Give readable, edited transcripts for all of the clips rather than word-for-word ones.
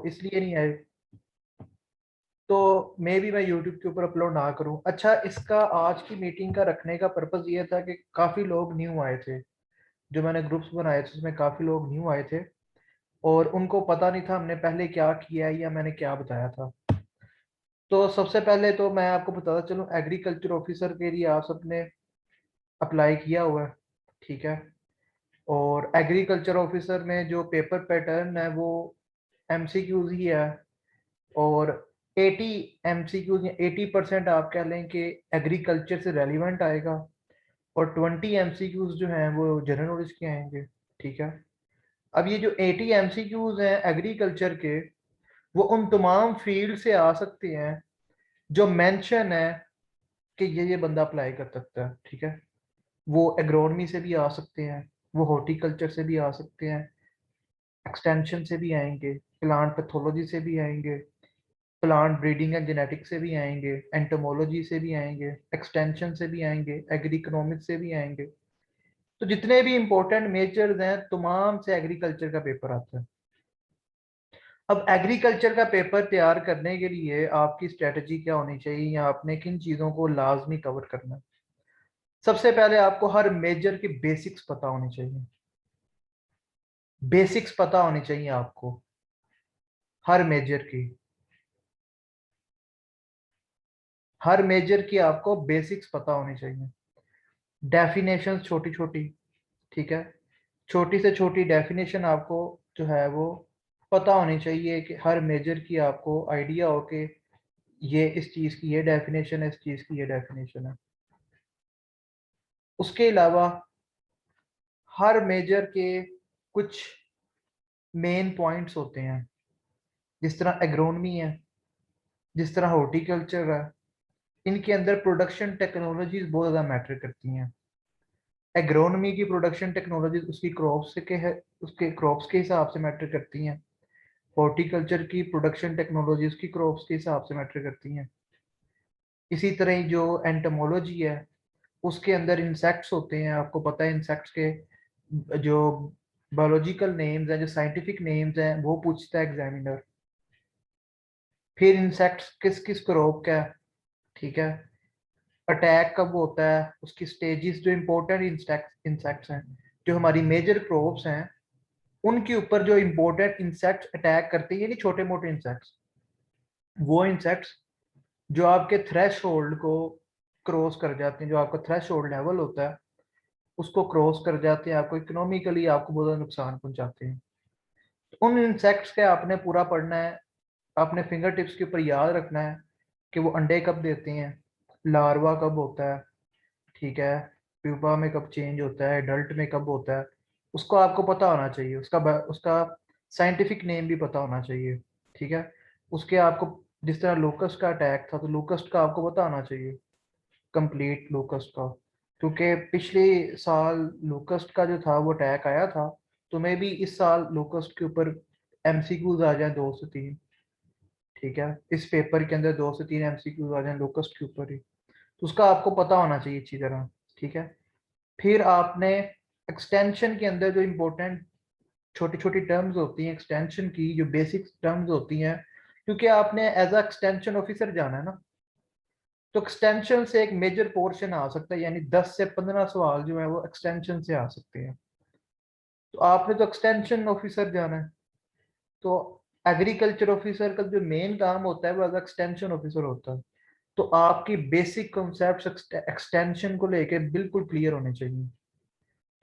इसलिए नहीं आए, तो मे भी मैं यूट्यूब के ऊपर अपलोड ना करूं। अच्छा, इसका आज की मीटिंग का रखने का पर्पस ये था कि काफ़ी लोग न्यू आए थे, जो मैंने ग्रुप्स बनाए थे उसमें काफ़ी लोग न्यू आए थे, और उनको पता नहीं था हमने पहले क्या किया है या मैंने क्या बताया था। तो सबसे पहले तो मैं आपको बताता चलूँ, एग्रीकल्चर ऑफिसर के लिए आप सबने अप्लाई किया हुआ है, ठीक है। और एग्रीकल्चर ऑफिसर में जो पेपर पैटर्न है वो एमसीक्यूज ही है, और 80 एमसीक्यूज या 80% आप कह लें कि एग्रीकल्चर से रेलिवेंट आएगा, और 20 एमसीक्यूज जो हैं वो जनरल नॉलेज के आएंगे, ठीक है। अब ये जो 80 एमसीक्यूज हैं एग्रीकल्चर के, वो उन तमाम फील्ड से आ सकते हैं जो मेंशन है कि ये बंदा अप्लाई कर सकता है, ठीक है। वो एग्रोनमी से भी आ सकते हैं, वो हॉर्टिकल्चर से भी आ सकते हैं, एक्सटेंशन से भी आएंगे, प्लांट पैथोलॉजी से भी आएंगे, प्लांट ब्रीडिंग एंड जेनेटिक्स से भी आएंगे, एंटोमोलॉजी से भी आएंगे, एक्सटेंशन से भी आएंगे, एग्री इकोनॉमिक्स से भी आएंगे। तो जितने भी इंपॉर्टेंट मेजर्स हैं तमाम से एग्रीकल्चर का पेपर आता है। अब एग्रीकल्चर का पेपर तैयार करने के लिए आपकी स्ट्रेटजी क्या होनी चाहिए, या आपने किन चीज़ों को लाजमी कवर करना है। सबसे पहले आपको हर मेजर की बेसिक्स पता होनी चाहिए, बेसिक्स पता होनी चाहिए आपको हर मेजर की, हर मेजर की आपको बेसिक्स पता होनी चाहिए। डेफिनेशन छोटी छोटी, ठीक है, छोटी से छोटी डेफिनेशन आपको जो है वो पता होनी चाहिए, कि हर मेजर की आपको आइडिया हो कि ये इस चीज़ की ये डेफिनेशन है, इस चीज़ की ये डेफिनेशन है। उसके अलावा हर मेजर के कुछ मेन पॉइंट्स होते हैं, जिस तरह एग्रोनमी है, जिस तरह हॉर्टिकल्चर है, इनके अंदर प्रोडक्शन टेक्नोलॉजीज बहुत ज़्यादा मैटर करती हैं। एग्रोनमी की प्रोडक्शन टेक्नोलॉजीज उसकी क्रॉप्स के है, उसके क्रॉप्स के हिसाब से मैटर करती हैं। हॉर्टिकल्चर की प्रोडक्शन टेक्नोलॉजी उसकी क्रॉप्स के हिसाब से मैटर करती हैं। इसी तरह ही जो एंटोमोलॉजी है, उसके अंदर इंसेक्ट्स होते हैं, आपको पता है इंसेक्ट्स के जो बायोलॉजिकल नेम्स हैं, जो साइंटिफिक नेम्स हैं, वो पूछता है एग्जामिनर। फिर इंसेक्ट्स किस किस क्रॉप का है, ठीक है, अटैक कब होता है, उसकी स्टेजेस, जो इंपॉर्टेंट इंसेक्ट्स हैं, जो हमारी मेजर क्रॉप्स हैं, उनके ऊपर जो इंपॉर्टेंट इंसेक्ट्स अटैक करते हैं, ये नहीं छोटे मोटे इंसेक्ट्स, वो इंसेक्ट्स जो आपके थ्रेश होल्ड को क्रॉस कर जाते हैं, जो आपका थ्रेश होल्ड लेवल होता है उसको क्रॉस कर जाते हैं, आपको इकोनॉमिकली आपको बहुत ज़्यादा नुकसान पहुंचाते हैं। तो उन इंसेक्ट्स का आपने पूरा पढ़ना है, अपने फिंगर टिप्स के ऊपर याद रखना है कि वो अंडे कब देते हैं, लार्वा कब होता है, ठीक है, प्यूपा में कब चेंज होता है, एडल्ट में कब होता है, उसको आपको पता होना चाहिए। उसका साइंटिफिक नेम भी पता होना चाहिए, ठीक है। उसके आपको, जिस तरह लोकस्ट का अटैक था, तो लोकस्ट का आपको पता होना चाहिए, कंप्लीट लोकस्ट का, क्योंकि पिछले साल लोकस्ट का जो था वो अटैक आया था। तो मे भी इस साल लोकस्ट के ऊपर एमसीक्यूज आ जाए 2 से 3, ठीक है, इस पेपर के अंदर 2 से 3 एमसीक्यूज आ जाए लोकस्ट के ऊपर ही, तो उसका आपको पता होना चाहिए अच्छी तरह, ठीक है। फिर आपने एक्सटेंशन के अंदर जो इम्पोर्टेंट छोटी छोटी टर्म्स होती हैं, एक्सटेंशन की जो बेसिक टर्म्स होती हैं, क्योंकि आपने एज अ एक्सटेंशन ऑफिसर जाना है ना, तो एक्सटेंशन से एक मेजर पोर्शन आ सकता है, यानी 10 से 15 सवाल जो है वो एक्सटेंशन से आ सकते हैं। तो आपने तो एक्सटेंशन ऑफिसर जाना है, तो एग्रीकल्चर ऑफिसर का जो मेन काम होता है वो एज एक्सटेंशन ऑफिसर होता है। तो आपकी बेसिक कॉन्सेप्ट एक्सटेंशन को लेके बिल्कुल क्लियर होने चाहिए,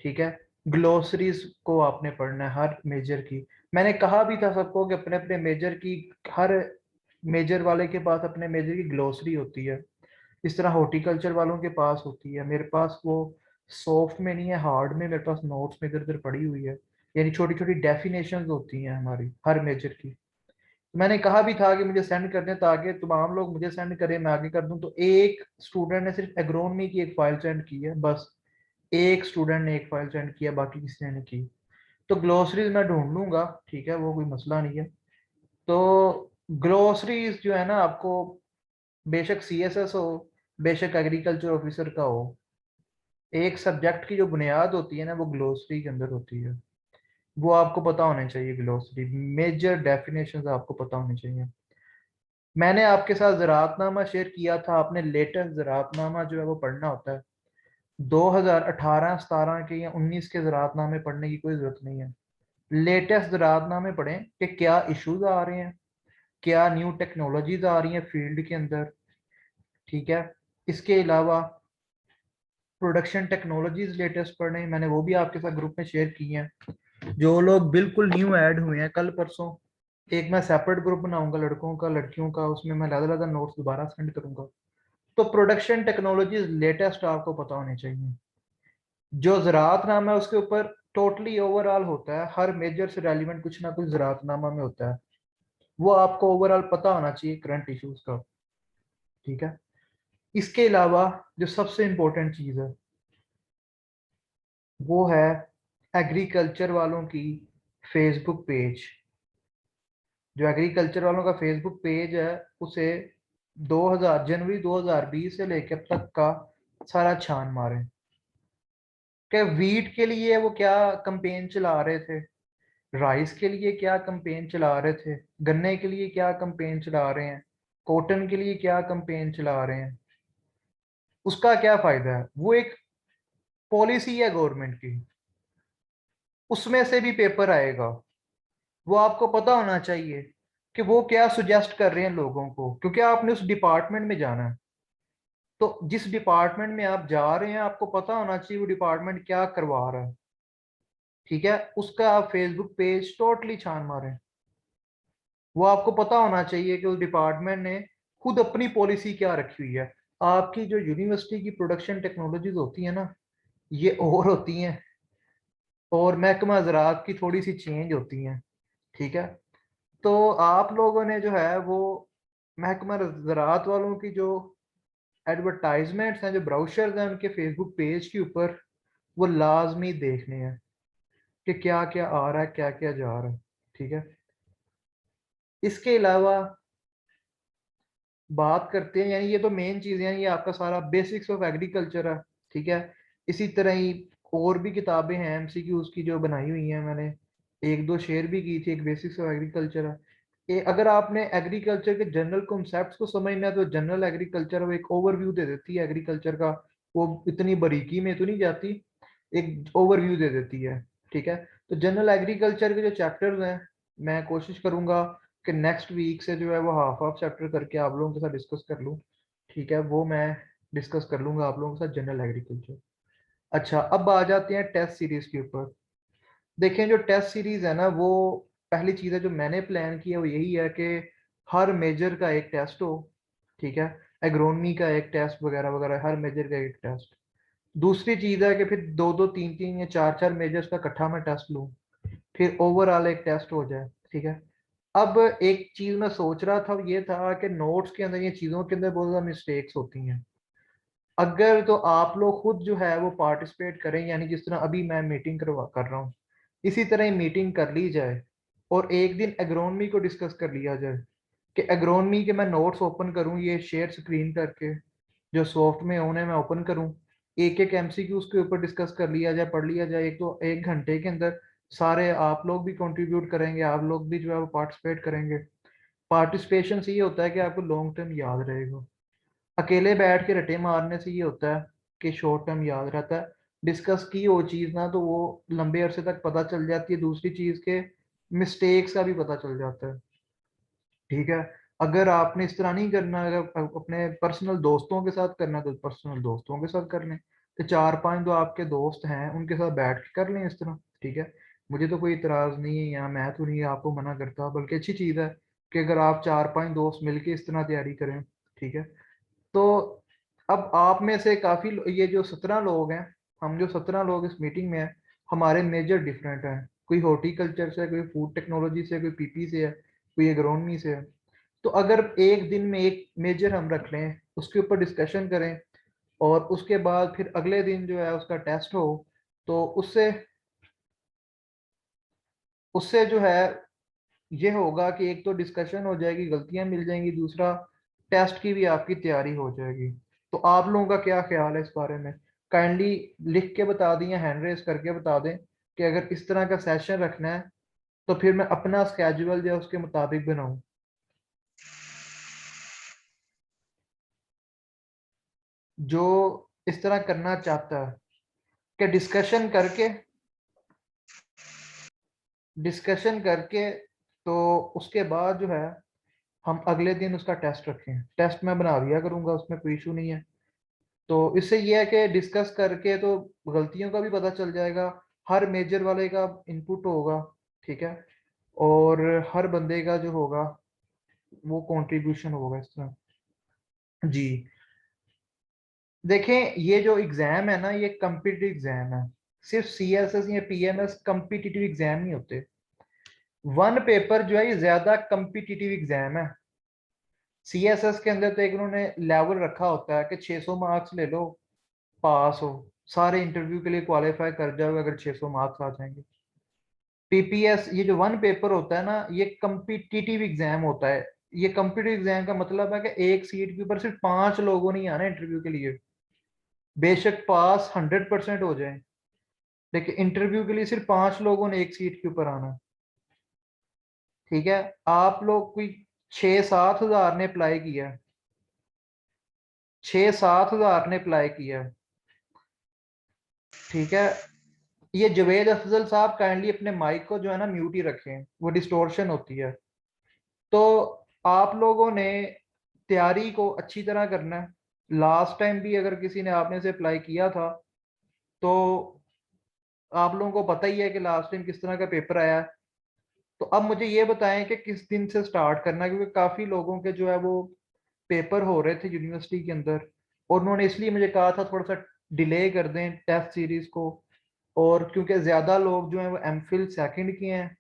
ठीक है। ग्लोसरीज को आपने पढ़ना है हर मेजर की। मैंने कहा भी था सबको कि अपने अपने मेजर की, हर मेजर वाले के पास अपने मेजर की ग्लोसरी होती है। इस तरह हॉर्टिकल्चर वालों के पास होती है, मेरे पास वो सॉफ्ट में नहीं है, हार्ड में मेरे पास नोट्स में इधर उधर पड़ी हुई है, यानी छोटी छोटी डेफिनेशन होती हैं हमारी हर मेजर की। तो मैंने कहा भी था कि मुझे सेंड कर दें, ताकि तमाम लोग मुझे सेंड करें, मैं आगे कर दूं। तो एक स्टूडेंट ने सिर्फ एग्रोनमी की एक फाइल सेंड की है, बस एक स्टूडेंट ने एक फाइल सेंड किया, बाकी किसी ने नहीं की। तो ग्लोसरीज मैं ढूंढ लूंगा, ठीक है, वो कोई मसला नहीं है। तो ग्लोसरीज जो है ना, आपको बेशक सीएसएस हो, बेशक एग्रीकल्चर ऑफिसर का हो, एक सब्जेक्ट की जो बुनियाद होती है ना वो ग्लोसरी के अंदर होती है। वो आपको पता होने चाहिए। वेलोसिटी मेजर डेफिनेशंस आपको पता होनी चाहिए। मैंने आपके साथ ज़राअतनामा शेयर किया था, आपने लेटेस्ट ज़राअतनामा जो है वो पढ़ना होता है। 2018-17 के या 19 के ज़राअतनामे पढ़ने की कोई ज़रूरत नहीं है। लेटेस्ट ज़राअतनामे पढ़ें कि क्या इश्यूज आ रहे हैं, क्या न्यू टेक्नोलॉजीज आ रही हैं फील्ड के अंदर। ठीक है, इसके अलावा प्रोडक्शन टेक्नोलॉजीज लेटेस्ट पढ़ें, मैंने वो भी आपके साथ ग्रुप में शेयर की हैं। जो लोग बिल्कुल न्यू ऐड हुए हैं, कल परसों एक मैं सेपरेट ग्रुप बनाऊंगा लड़कों का लड़कियों का, उसमें मैं अलग अलग नोट्स दोबारा सेंड करूंगा। तो प्रोडक्शन टेक्नोलॉजीज लेटेस्ट आपको पता होनी चाहिए। जो ज़राअतनामा है उसके ऊपर टोटली ओवरऑल होता है, हर मेजर से रेलिवेंट कुछ ना कुछ ज़राअतनामा में होता है, वो आपको ओवरऑल पता होना चाहिए करंट इश्यूज का। ठीक है, इसके अलावा जो सबसे इंपॉर्टेंट चीज़ है वो है एग्रीकल्चर वालों की फेसबुक पेज। जो एग्रीकल्चर वालों का फेसबुक पेज है उसे 2000 जनवरी 2020 से लेकर अब तक का सारा छान मारें कि वीट के लिए वो क्या कंपेन चला रहे थे, राइस के लिए क्या कंपेन चला रहे थे, गन्ने के लिए क्या कंपेन चला रहे हैं, कॉटन के लिए क्या कंपेन चला रहे हैं, उसका क्या फायदा है। वो एक पॉलिसी है गवर्नमेंट की, उसमें से भी पेपर आएगा। वो आपको पता होना चाहिए कि वो क्या सुजेस्ट कर रहे हैं लोगों को, क्योंकि आपने उस डिपार्टमेंट में जाना है। तो जिस डिपार्टमेंट में आप जा रहे हैं आपको पता होना चाहिए वो डिपार्टमेंट क्या करवा रहा है। ठीक है, उसका आप फेसबुक पेज टोटली छान मारें। वो आपको पता होना चाहिए कि उस डिपार्टमेंट ने खुद अपनी पॉलिसी क्या रखी हुई है। आपकी जो यूनिवर्सिटी की प्रोडक्शन टेक्नोलॉजीज होती है ना, ये और होती हैं, और महकमा ज़राअत की थोड़ी सी चेंज होती हैं। ठीक है, तो आप लोगों ने जो है वो महकमा ज़राअत वालों की जो एडवर्टाइजमेंट्स हैं, जो ब्राउशर्स हैं उनके फेसबुक पेज के ऊपर, वो लाजमी देखने हैं कि क्या क्या आ रहा है क्या क्या जा रहा है। ठीक है, इसके अलावा बात करते हैं, यानी ये तो मेन चीज़ें हैं, ये आपका सारा बेसिक्स ऑफ एग्रीकल्चर है। ठीक है, इसी तरह ही और भी किताबें हैं एमसीक्यूज की जो बनाई हुई हैं, मैंने एक दो शेयर भी की थी। एक बेसिक्स ऑफ एग्रीकल्चर है। अगर आपने एग्रीकल्चर के जनरल कॉन्सेप्ट्स को समझना है तो जनरल एग्रीकल्चर वो एक ओवरव्यू दे देती है एग्रीकल्चर का। वो इतनी बारीकी में तो नहीं जाती, एक ओवरव्यू दे देती है। ठीक है, तो जनरल एग्रीकल्चर के जो चैप्टर्स हैं मैं कोशिश करूंगा कि नेक्स्ट वीक से जो है वो हाफ हाफ चैप्टर करके आप लोगों के साथ डिस्कस कर लूँ। ठीक है, वो मैं डिस्कस कर लूंगा आप लोगों के साथ जनरल एग्रीकल्चर। अच्छा, अब आ जाते हैं टेस्ट सीरीज के ऊपर। देखें, जो टेस्ट सीरीज है ना, वो पहली चीज़ है जो मैंने प्लान किया वो यही है कि हर मेजर का एक टेस्ट हो। ठीक है, एग्रोनमी का एक टेस्ट वगैरह वगैरह, हर मेजर का एक टेस्ट। दूसरी चीज़ है कि फिर दो दो तीन तीन या चार चार मेजर्स का इकट्ठा मैं टेस्ट लूँ, फिर ओवरऑल एक टेस्ट हो जाए। ठीक है, अब एक चीज़ मैं सोच रहा था ये था कि नोट्स के अंदर, ये चीज़ों के अंदर बहुत ज़्यादा मिस्टेक्स होती हैं। अगर तो आप लोग खुद जो है वो पार्टिसिपेट करें, यानी जिस तरह अभी मैं मीटिंग करवा कर रहा हूँ इसी तरह ही मीटिंग कर ली जाए, और एक दिन एग्रोनमी को डिस्कस कर लिया जाए कि एग्रोनमी के मैं नोट्स ओपन करूँ ये शेयर स्क्रीन करके, जो सॉफ्ट में ऑन है मैं ओपन करूँ, एक एक एमसीक्यू उसके ऊपर डिस्कस कर लिया जाए, पढ़ लिया जाए। एक तो एक घंटे के अंदर सारे आप लोग भी कंट्रीब्यूट करेंगे, आप लोग भी जो है वो पार्टिसिपेट करेंगे। पार्टिसिपेशन से ये होता है कि आपको लॉन्ग टर्म याद रहेगा। अकेले बैठ के रटे मारने से ये होता है कि शॉर्ट टर्म याद रहता है। डिस्कस की वो चीज़ ना तो वो लंबे अरसे तक पता चल जाती है। दूसरी चीज़ के मिस्टेक्स का भी पता चल जाता है। ठीक है, अगर आपने इस तरह नहीं करना, अगर अपने पर्सनल दोस्तों के साथ करना तो पर्सनल दोस्तों के साथ कर लें, तो चार पांच जो आपके दोस्त हैं उनके साथ बैठ के कर लें इस तरह। ठीक है, मुझे तो कोई इतराज़ नहीं है, यहाँ मैं तो नहीं आपको मना करता, बल्कि अच्छी चीज़ है कि अगर आप चार पांच दोस्त मिलके इस तरह तैयारी करें। ठीक है, तो अब आप में से काफ़ी ये जो 17 लोग हैं, हम जो 17 लोग इस मीटिंग में हैं, हमारे मेजर डिफरेंट हैं। कोई हॉर्टिकल्चर से, कोई फूड टेक्नोलॉजी से, कोई पीपी से है, कोई एग्रोनमी से है। तो अगर एक दिन में एक मेजर हम रख लें, उसके ऊपर डिस्कशन करें, और उसके बाद फिर अगले दिन जो है उसका टेस्ट हो, तो उससे उससे जो है ये होगा कि एक तो डिस्कशन हो जाएगी, गलतियां मिल जाएंगी, दूसरा टेस्ट की भी आपकी तैयारी हो जाएगी। तो आप लोगों का क्या ख्याल है इस बारे में? काइंडली लिख के बता दें या हैंड रेस करके बता दें कि अगर इस तरह का सेशन रखना है तो फिर मैं अपना स्केड्यूल जो है उसके मुताबिक बनाऊं। जो इस तरह करना चाहता है कि डिस्कशन करके तो उसके बाद जो है हम अगले दिन उसका टेस्ट रखें। टेस्ट मैं बना दिया करूंगा, उसमें कोई इशू नहीं है। तो इससे ये है कि डिस्कस करके तो गलतियों का भी पता चल जाएगा, हर मेजर वाले का इनपुट होगा, ठीक है, और हर बंदे का जो होगा वो कंट्रीब्यूशन होगा इस तरह। जी देखें, ये जो एग्जाम है ना, ये कम्पिटिटिव एग्जाम है। सिर्फ सीएसएस या पीएमएस कम्पिटिटिव एग्जाम नहीं होते। वन पेपर जो है ये ज्यादा कम्पिटिटिव एग्जाम है। सीएसएस के अंदर तो एक उन्होंने लेवल रखा होता है कि 600 मार्क्स ले लो, पास हो, सारे इंटरव्यू के लिए क्वालिफाई कर जाओ अगर 600 मार्क्स आ जाएंगे। पीपीएस ये जो वन पेपर होता है ना, ये कम्पिटिटिव एग्जाम होता है। ये कम्पिटिटिव एग्जाम का मतलब है कि एक सीट के ऊपर सिर्फ 5 लोगों ने आना इंटरव्यू के लिए। बेशक पास 100% हो जाए, लेकिन इंटरव्यू के लिए सिर्फ 5 लोगों ने एक सीट के ऊपर आना। ठीक है, आप लोग कोई 6-7 हजार ने अप्लाई किया, 6-7 हजार ने अप्लाई किया। ठीक है, ये जवेद अफजल साहब काइंडली अपने माइक को जो है ना म्यूट ही रखें, वो डिस्टोर्शन होती है। तो आप लोगों ने तैयारी को अच्छी तरह करना है। लास्ट टाइम भी अगर किसी ने आपने से अप्लाई किया था तो आप लोगों को पता ही है कि लास्ट टाइम किस तरह का पेपर आया है। तो अब मुझे ये बताएं कि किस दिन से स्टार्ट करना है, क्योंकि काफ़ी लोगों के जो है वो पेपर हो रहे थे यूनिवर्सिटी के अंदर, और उन्होंने इसलिए मुझे कहा था थोड़ा सा डिले कर दें टेस्ट सीरीज को। और क्योंकि ज़्यादा लोग जो हैं वो एमफिल सेकंड किए हैं,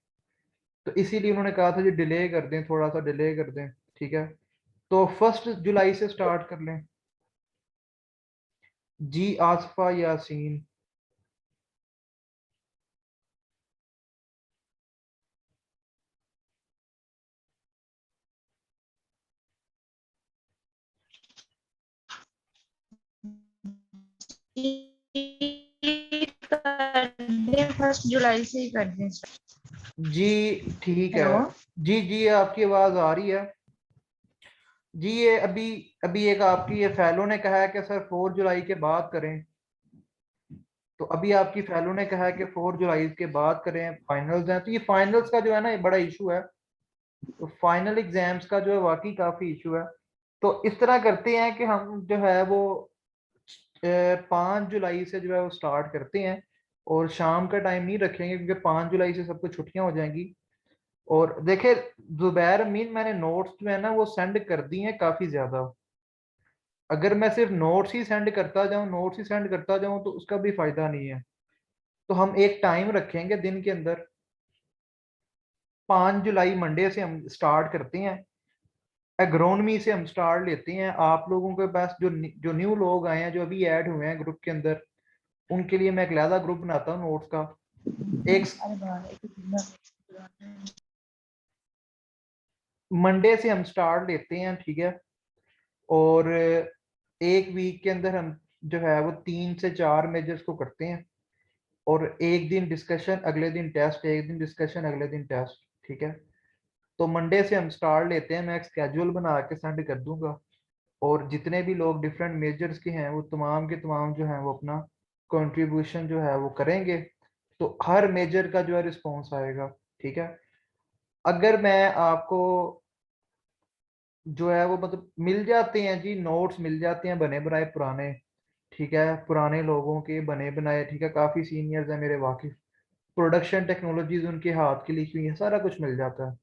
तो इसीलिए उन्होंने कहा था जी डिले कर दें, थोड़ा सा डिले कर दें। ठीक है, तो 1 जुलाई से स्टार्ट कर लें। जी आसफा यासीन। फर्स्ट जुलाई से ही कर दें। जी ठीक है। हेलो। जी जी आपकी आवाज़ आ रही है। जी ये अभी अभी एक आपकी ये फैलो ने कहा है कि सर 4 जुलाई के बाद करें। तो अभी आपकी फैलो ने कहा है कि 4 जुलाई के बाद करें, फाइनल्स हैं। तो ये फाइनल्स का जो है ना ये बड़ा इशू है। तो फाइनल एग्जाम्स का जो है वाकई काफ़ी इशू है। तो इस तरह करते हैं कि हम जो है वो 5 जुलाई से जो है वो स्टार्ट करते हैं, और शाम का टाइम नहीं रखेंगे क्योंकि 5 जुलाई से सबको छुट्टियां हो जाएंगी। और देखे जुबैर अमीन, मैंने नोट्स जो है ना वो सेंड कर दी हैं काफ़ी ज़्यादा। अगर मैं सिर्फ नोट्स ही सेंड करता जाऊं तो उसका भी फायदा नहीं है। तो हम एक टाइम रखेंगे दिन के अंदर, 5 जुलाई मंडे से हम स्टार्ट करते हैं। एग्रोनमी से हम स्टार्ट लेते हैं। आप लोगों के पास जो न्यू लोग आए हैं, जो अभी ऐड हुए हैं ग्रुप के अंदर, उनके लिए मैं एक अलहदा ग्रुप बनाता हूँ नोट्स का। एक मंडे से हम स्टार्ट लेते हैं, ठीक है। और एक वीक के अंदर हम जो है वो 3 से 4 मेजर्स को करते हैं, और एक दिन डिस्कशन अगले दिन टेस्ट, एक दिन डिस्कशन अगले दिन टेस्ट। ठीक है, तो मंडे से हम स्टार्ट लेते हैं। मैं एक स्केड्यूल बना के सेंड कर दूंगा, और जितने भी लोग डिफरेंट मेजर्स के हैं वो तमाम के तमाम जो हैं वो अपना कंट्रीब्यूशन जो है वो करेंगे। तो हर मेजर का जो है रिस्पॉन्स आएगा। ठीक है, अगर मैं आपको जो है वो मतलब मिल जाते हैं जी, नोट्स मिल जाते हैं बने बनाए पुराने, ठीक है, पुराने लोगों के बने बनाए, ठीक है, काफ़ी सीनियर्स हैं मेरे वाकिफ, प्रोडक्शन टेक्नोलॉजीज उनके हाथ की लिखी हुई है, सारा कुछ मिल जाता है।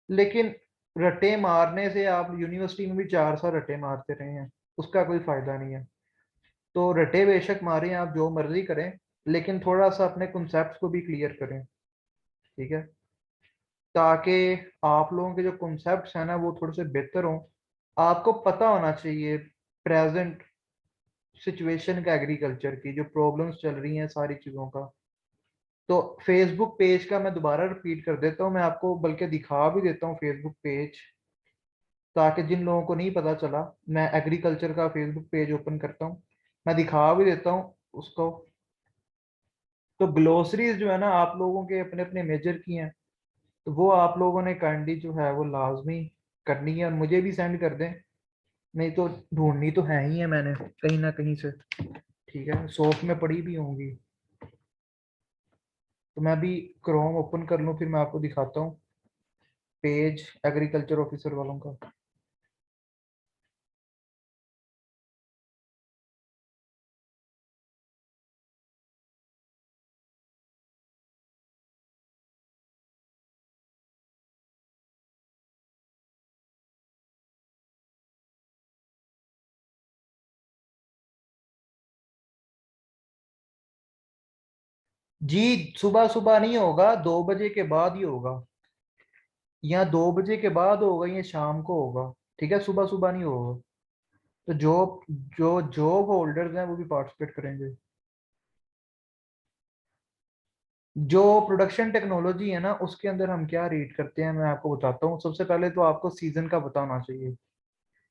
लेकिन रट्टे मारने से, आप यूनिवर्सिटी में भी 4 साल रट्टे मारते रहे हैं, उसका कोई फायदा नहीं है। तो रट्टे बेशक मारें, आप जो मर्जी करें, लेकिन थोड़ा सा अपने कॉन्सेप्ट्स को भी क्लियर करें। ठीक है, ताकि आप लोगों के जो कॉन्सेप्ट्स हैं ना वो थोड़े से बेहतर हों। आपको पता होना चाहिए प्रेजेंट सिचुएशन का, एग्रीकल्चर की जो प्रॉब्लम्स चल रही हैं सारी चीज़ों का। तो फेसबुक पेज का मैं दोबारा रिपीट कर देता हूँ, मैं आपको बल्कि दिखा भी देता हूँ फेसबुक पेज, ताकि जिन लोगों को नहीं पता चला। मैं एग्रीकल्चर का फेसबुक पेज ओपन करता हूँ, मैं दिखा भी देता हूँ उसको। तो ग्लोसरीज जो है ना आप लोगों के अपने अपने मेजर की हैं, तो वो आप लोगों ने काइंडली जो है वो लाजमी करनी है और मुझे भी सेंड कर दें, नहीं तो ढूंढनी तो है ही है मैंने कहीं ना कहीं से, ठीक है, सोर्स में पड़ी भी होंगी। तो मैं अभी क्रोम ओपन कर लूँ, फिर मैं आपको दिखाता हूँ पेज एग्रीकल्चर ऑफिसर वालों का। जी सुबह सुबह नहीं होगा, 2 बजे के बाद ही होगा, या 2 बजे के बाद होगा या शाम को होगा, ठीक है, सुबह सुबह नहीं होगा। तो जो जॉब होल्डर्स हैं वो भी पार्टिसिपेट करेंगे। जो प्रोडक्शन टेक्नोलॉजी है ना उसके अंदर हम क्या रीड करते हैं मैं आपको बताता हूँ। सबसे पहले तो आपको सीजन का पता होना चाहिए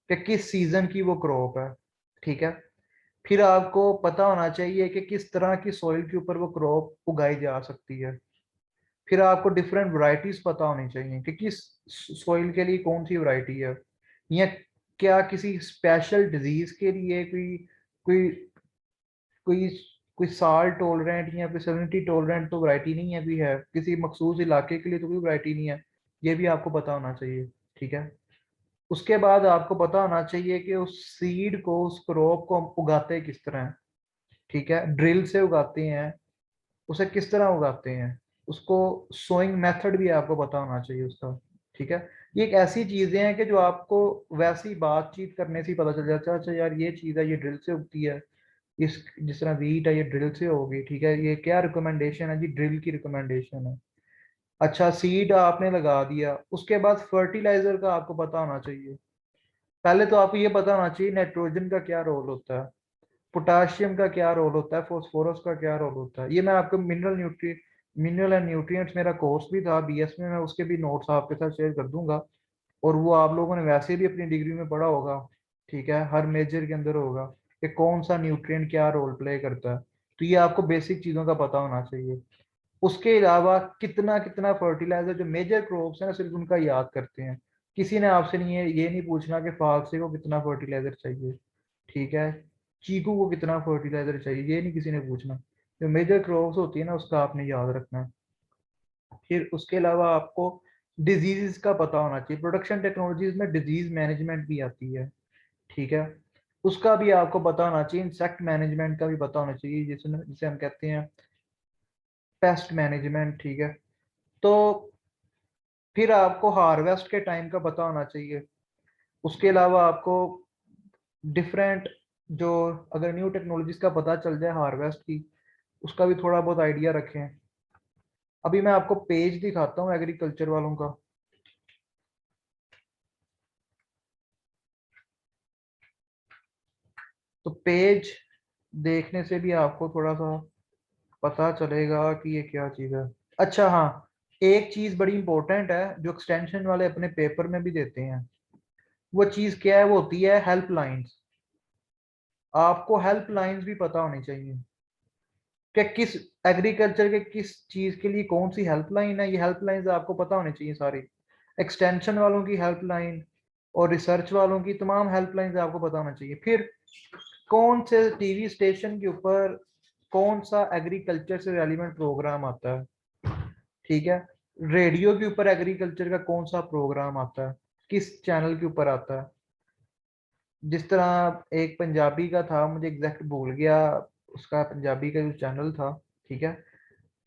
कि किस सीजन की वो क्रॉप है, ठीक है। फिर आपको पता होना चाहिए कि किस तरह की सॉइल के ऊपर वो क्रॉप उगाई जा सकती है। फिर आपको डिफरेंट वैरायटीज पता होनी चाहिए कि किस सॉइल के लिए कौन सी वैरायटी है, या क्या किसी स्पेशल डिजीज के लिए कोई कोई कोई साल टॉलरेंट या कोई सेलिनिटी टॉलरेंट तो वैरायटी नहीं है, भी है किसी मखसूस इलाके के लिए तो कोई वैरायटी नहीं है, ये भी आपको पता होना चाहिए, ठीक है। उसके बाद आपको पता होना चाहिए कि उस सीड को, उस क्रॉप को हम उगाते किस तरह हैं, ठीक है, ड्रिल से उगाते हैं, उसे किस तरह उगाते हैं, उसको सोइंग मेथड भी आपको पता होना चाहिए उसका, ठीक है। ये एक ऐसी चीजें हैं कि जो आपको वैसी बातचीत करने से ही पता चल जाता है, अच्छा यार ये चीज है, ये ड्रिल से उगती है, इस जिस तरह वीट है ये ड्रिल से होगी, ठीक है, ये क्या रिकमेंडेशन है जी, ड्रिल की रिकमेंडेशन है। अच्छा सीड आपने लगा दिया, उसके बाद फर्टिलाइजर का आपको पता होना चाहिए। पहले तो आपको ये पता होना चाहिए नाइट्रोजन का क्या रोल होता है, पोटाशियम का क्या रोल होता है, फोस्फोरस का क्या रोल होता है। ये मैं आपको मिनरल एंड न्यूट्रिएंट्स मेरा कोर्स भी था बीएस में, मैं उसके भी नोट्स आपके साथ शेयर कर दूंगा, और वो आप लोगों ने वैसे भी अपनी डिग्री में पढ़ा होगा, ठीक है, हर मेजर के अंदर होगा कि कौन सा न्यूट्रिएंट क्या रोल प्ले करता है। तो ये आपको बेसिक चीजों का पता होना चाहिए। उसके अलावा कितना कितना फर्टिलाइजर, जो मेजर क्रॉप्स है ना सिर्फ उनका याद करते हैं। किसी ने आपसे नहीं है ये नहीं पूछना कि फालसे को कितना फर्टिलाइजर चाहिए, ठीक है, चीकू को कितना फर्टिलाइजर चाहिए, ये नहीं किसी ने पूछना। जो मेजर क्रॉप्स होती है ना उसका आपने याद रखना है। फिर उसके अलावा आपको डिजीज का पता होना चाहिए, प्रोडक्शन टेक्नोलॉजीज में डिजीज मैनेजमेंट भी आती है, ठीक है, उसका भी आपको पता होना चाहिए। इंसेक्ट मैनेजमेंट का भी पता होना चाहिए, जिसे हम कहते हैं पेस्ट मैनेजमेंट, ठीक है। तो फिर आपको हार्वेस्ट के टाइम का पता होना चाहिए। उसके अलावा आपको डिफरेंट, जो अगर न्यू टेक्नोलॉजीज का पता चल जाए हार्वेस्ट की, उसका भी थोड़ा बहुत आइडिया रखें। अभी मैं आपको पेज दिखाता हूँ एग्रीकल्चर वालों का। तो पेज देखने से भी आपको थोड़ा सा पता चलेगा कि ये क्या चीज़ है। अच्छा हाँ, एक चीज़ बड़ी इंपॉर्टेंट है जो एक्सटेंशन वाले अपने पेपर में भी देते हैं, वो चीज़ क्या है, वो होती है हेल्प लाइंस। आपको हेल्प लाइंस भी पता होनी चाहिए कि किस एग्रीकल्चर के किस चीज़ के लिए कौन सी हेल्प लाइन है। ये हेल्प लाइंस आपको पता होनी चाहिए सारी, एक्सटेंशन वालों की हेल्प लाइन और रिसर्च वालों की तमाम हेल्प लाइंस आपको पता होना चाहिए। फिर कौन से टीवी स्टेशन के ऊपर कौन सा एग्रीकल्चर से रेलिवेंट प्रोग्राम आता है, ठीक है, रेडियो के ऊपर एग्रीकल्चर का कौन सा प्रोग्राम आता है, किस चैनल के ऊपर आता है। जिस तरह एक पंजाबी का था, मुझे एग्जैक्ट भूल गया उसका, पंजाबी का जो चैनल था, ठीक है,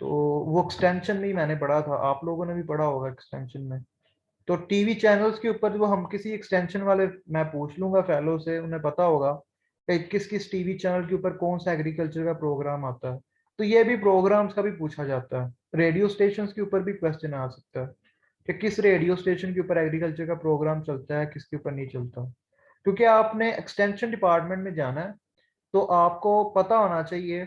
तो वो एक्सटेंशन में ही मैंने पढ़ा था, आप लोगों ने भी पढ़ा होगा एक्सटेंशन में। तो टीवी चैनल्स के ऊपर वो हम किसी एक्सटेंशन वाले, मैं पूछ लूंगा फेलो से, उन्हें पता होगा कि किस किस टीवी चैनल के ऊपर कौन सा एग्रीकल्चर का प्रोग्राम आता है। तो ये भी प्रोग्राम्स का भी पूछा जाता है, रेडियो स्टेशन के ऊपर भी क्वेश्चन आ सकता है कि किस रेडियो स्टेशन के ऊपर एग्रीकल्चर का प्रोग्राम चलता है, किसके ऊपर नहीं चलता। क्योंकि आपने एक्सटेंशन डिपार्टमेंट में जाना है तो आपको पता होना चाहिए।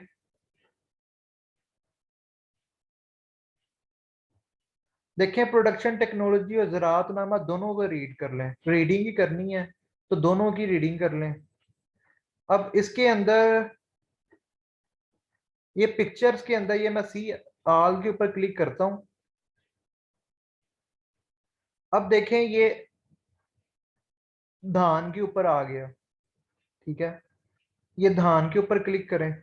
देखें, प्रोडक्शन टेक्नोलॉजी और ज़राअतनामा दोनों को रीड कर लें, रीडिंग ही करनी है तो दोनों की रीडिंग कर लें। अब इसके अंदर ये पिक्चर्स के अंदर ये मैं सी ऑल के ऊपर क्लिक करता हूं। अब देखें ये धान के ऊपर आ गया, ठीक है। ये धान के ऊपर क्लिक करें।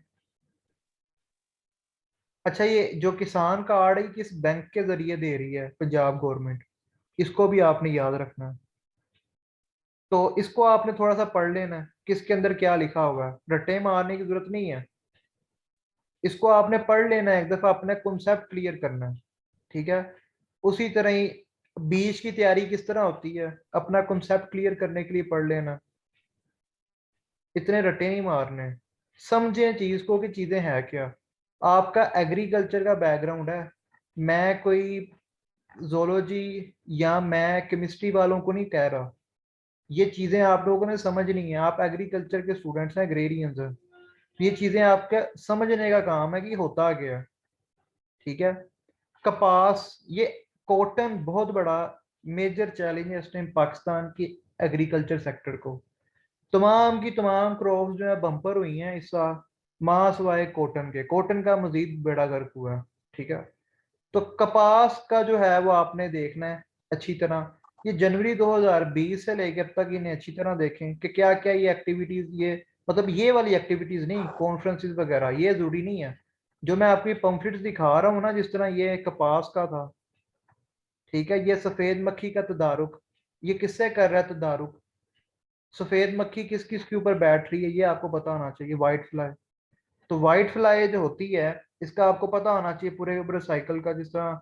अच्छा, ये जो किसान कार्ड है किस बैंक के जरिए दे रही है? पंजाब गवर्नमेंट। इसको भी आपने याद रखना है। तो इसको आपने थोड़ा सा पढ़ लेना है, किसके अंदर क्या लिखा होगा, रट्टे मारने की जरूरत नहीं है। इसको आपने पढ़ लेना है, एक दफा अपना कॉन्सेप्ट क्लियर करना है, ठीक है। उसी तरह ही बीज की तैयारी किस तरह होती है, अपना कॉन्सेप्ट क्लियर करने के लिए पढ़ लेना। इतने रट्टे नहीं मारने। समझें चीज को कि चीजें हैं क्या। आपका एग्रीकल्चर का बैकग्राउंड है, मैं कोई जोलॉजी या मैं केमिस्ट्री वालों को नहीं कह रहा। ये चीजें आप लोगों ने समझनी है, आप एग्रीकल्चर के स्टूडेंट्स हैं, एग्रेरियंस हैं। ये चीजें आपके समझने का काम है कि होता क्या है, ठीक है। कपास, ये कॉटन बहुत बड़ा मेजर चैलेंज है इस टाइम पाकिस्तान की एग्रीकल्चर सेक्टर को। तमाम की तमाम क्रॉप्स जो है बम्पर हुई हैं इस साल, मां सवाए कॉटन के। कॉटन का मजीद बेड़ा गर्क हुआ है, ठीक है। तो कपास का जो है वो आपने देखना है अच्छी तरह। ये जनवरी 2020 से लेकर तक इन्हें अच्छी तरह देखें कि क्या क्या ये एक्टिविटीज, ये मतलब ये वाली एक्टिविटीज नहीं, कॉन्फ्रेंसिस वगैरह ये जरूरी नहीं है। जो मैं आपकी पंफलेट्स दिखा रहा हूँ ना, जिस तरह ये कपास का था, ठीक है। ये सफेद मक्खी का तदारुक, ये किससे कर रहा है तदारुक? सफेद मक्खी किस किस के ऊपर बैठ रही है ये आपको पता होना चाहिए, व्हाइट फ्लाई। तो व्हाइट फ्लाई जो होती है, इसका आपको पता होना चाहिए पूरे पूरे साइकिल का। जिस तरह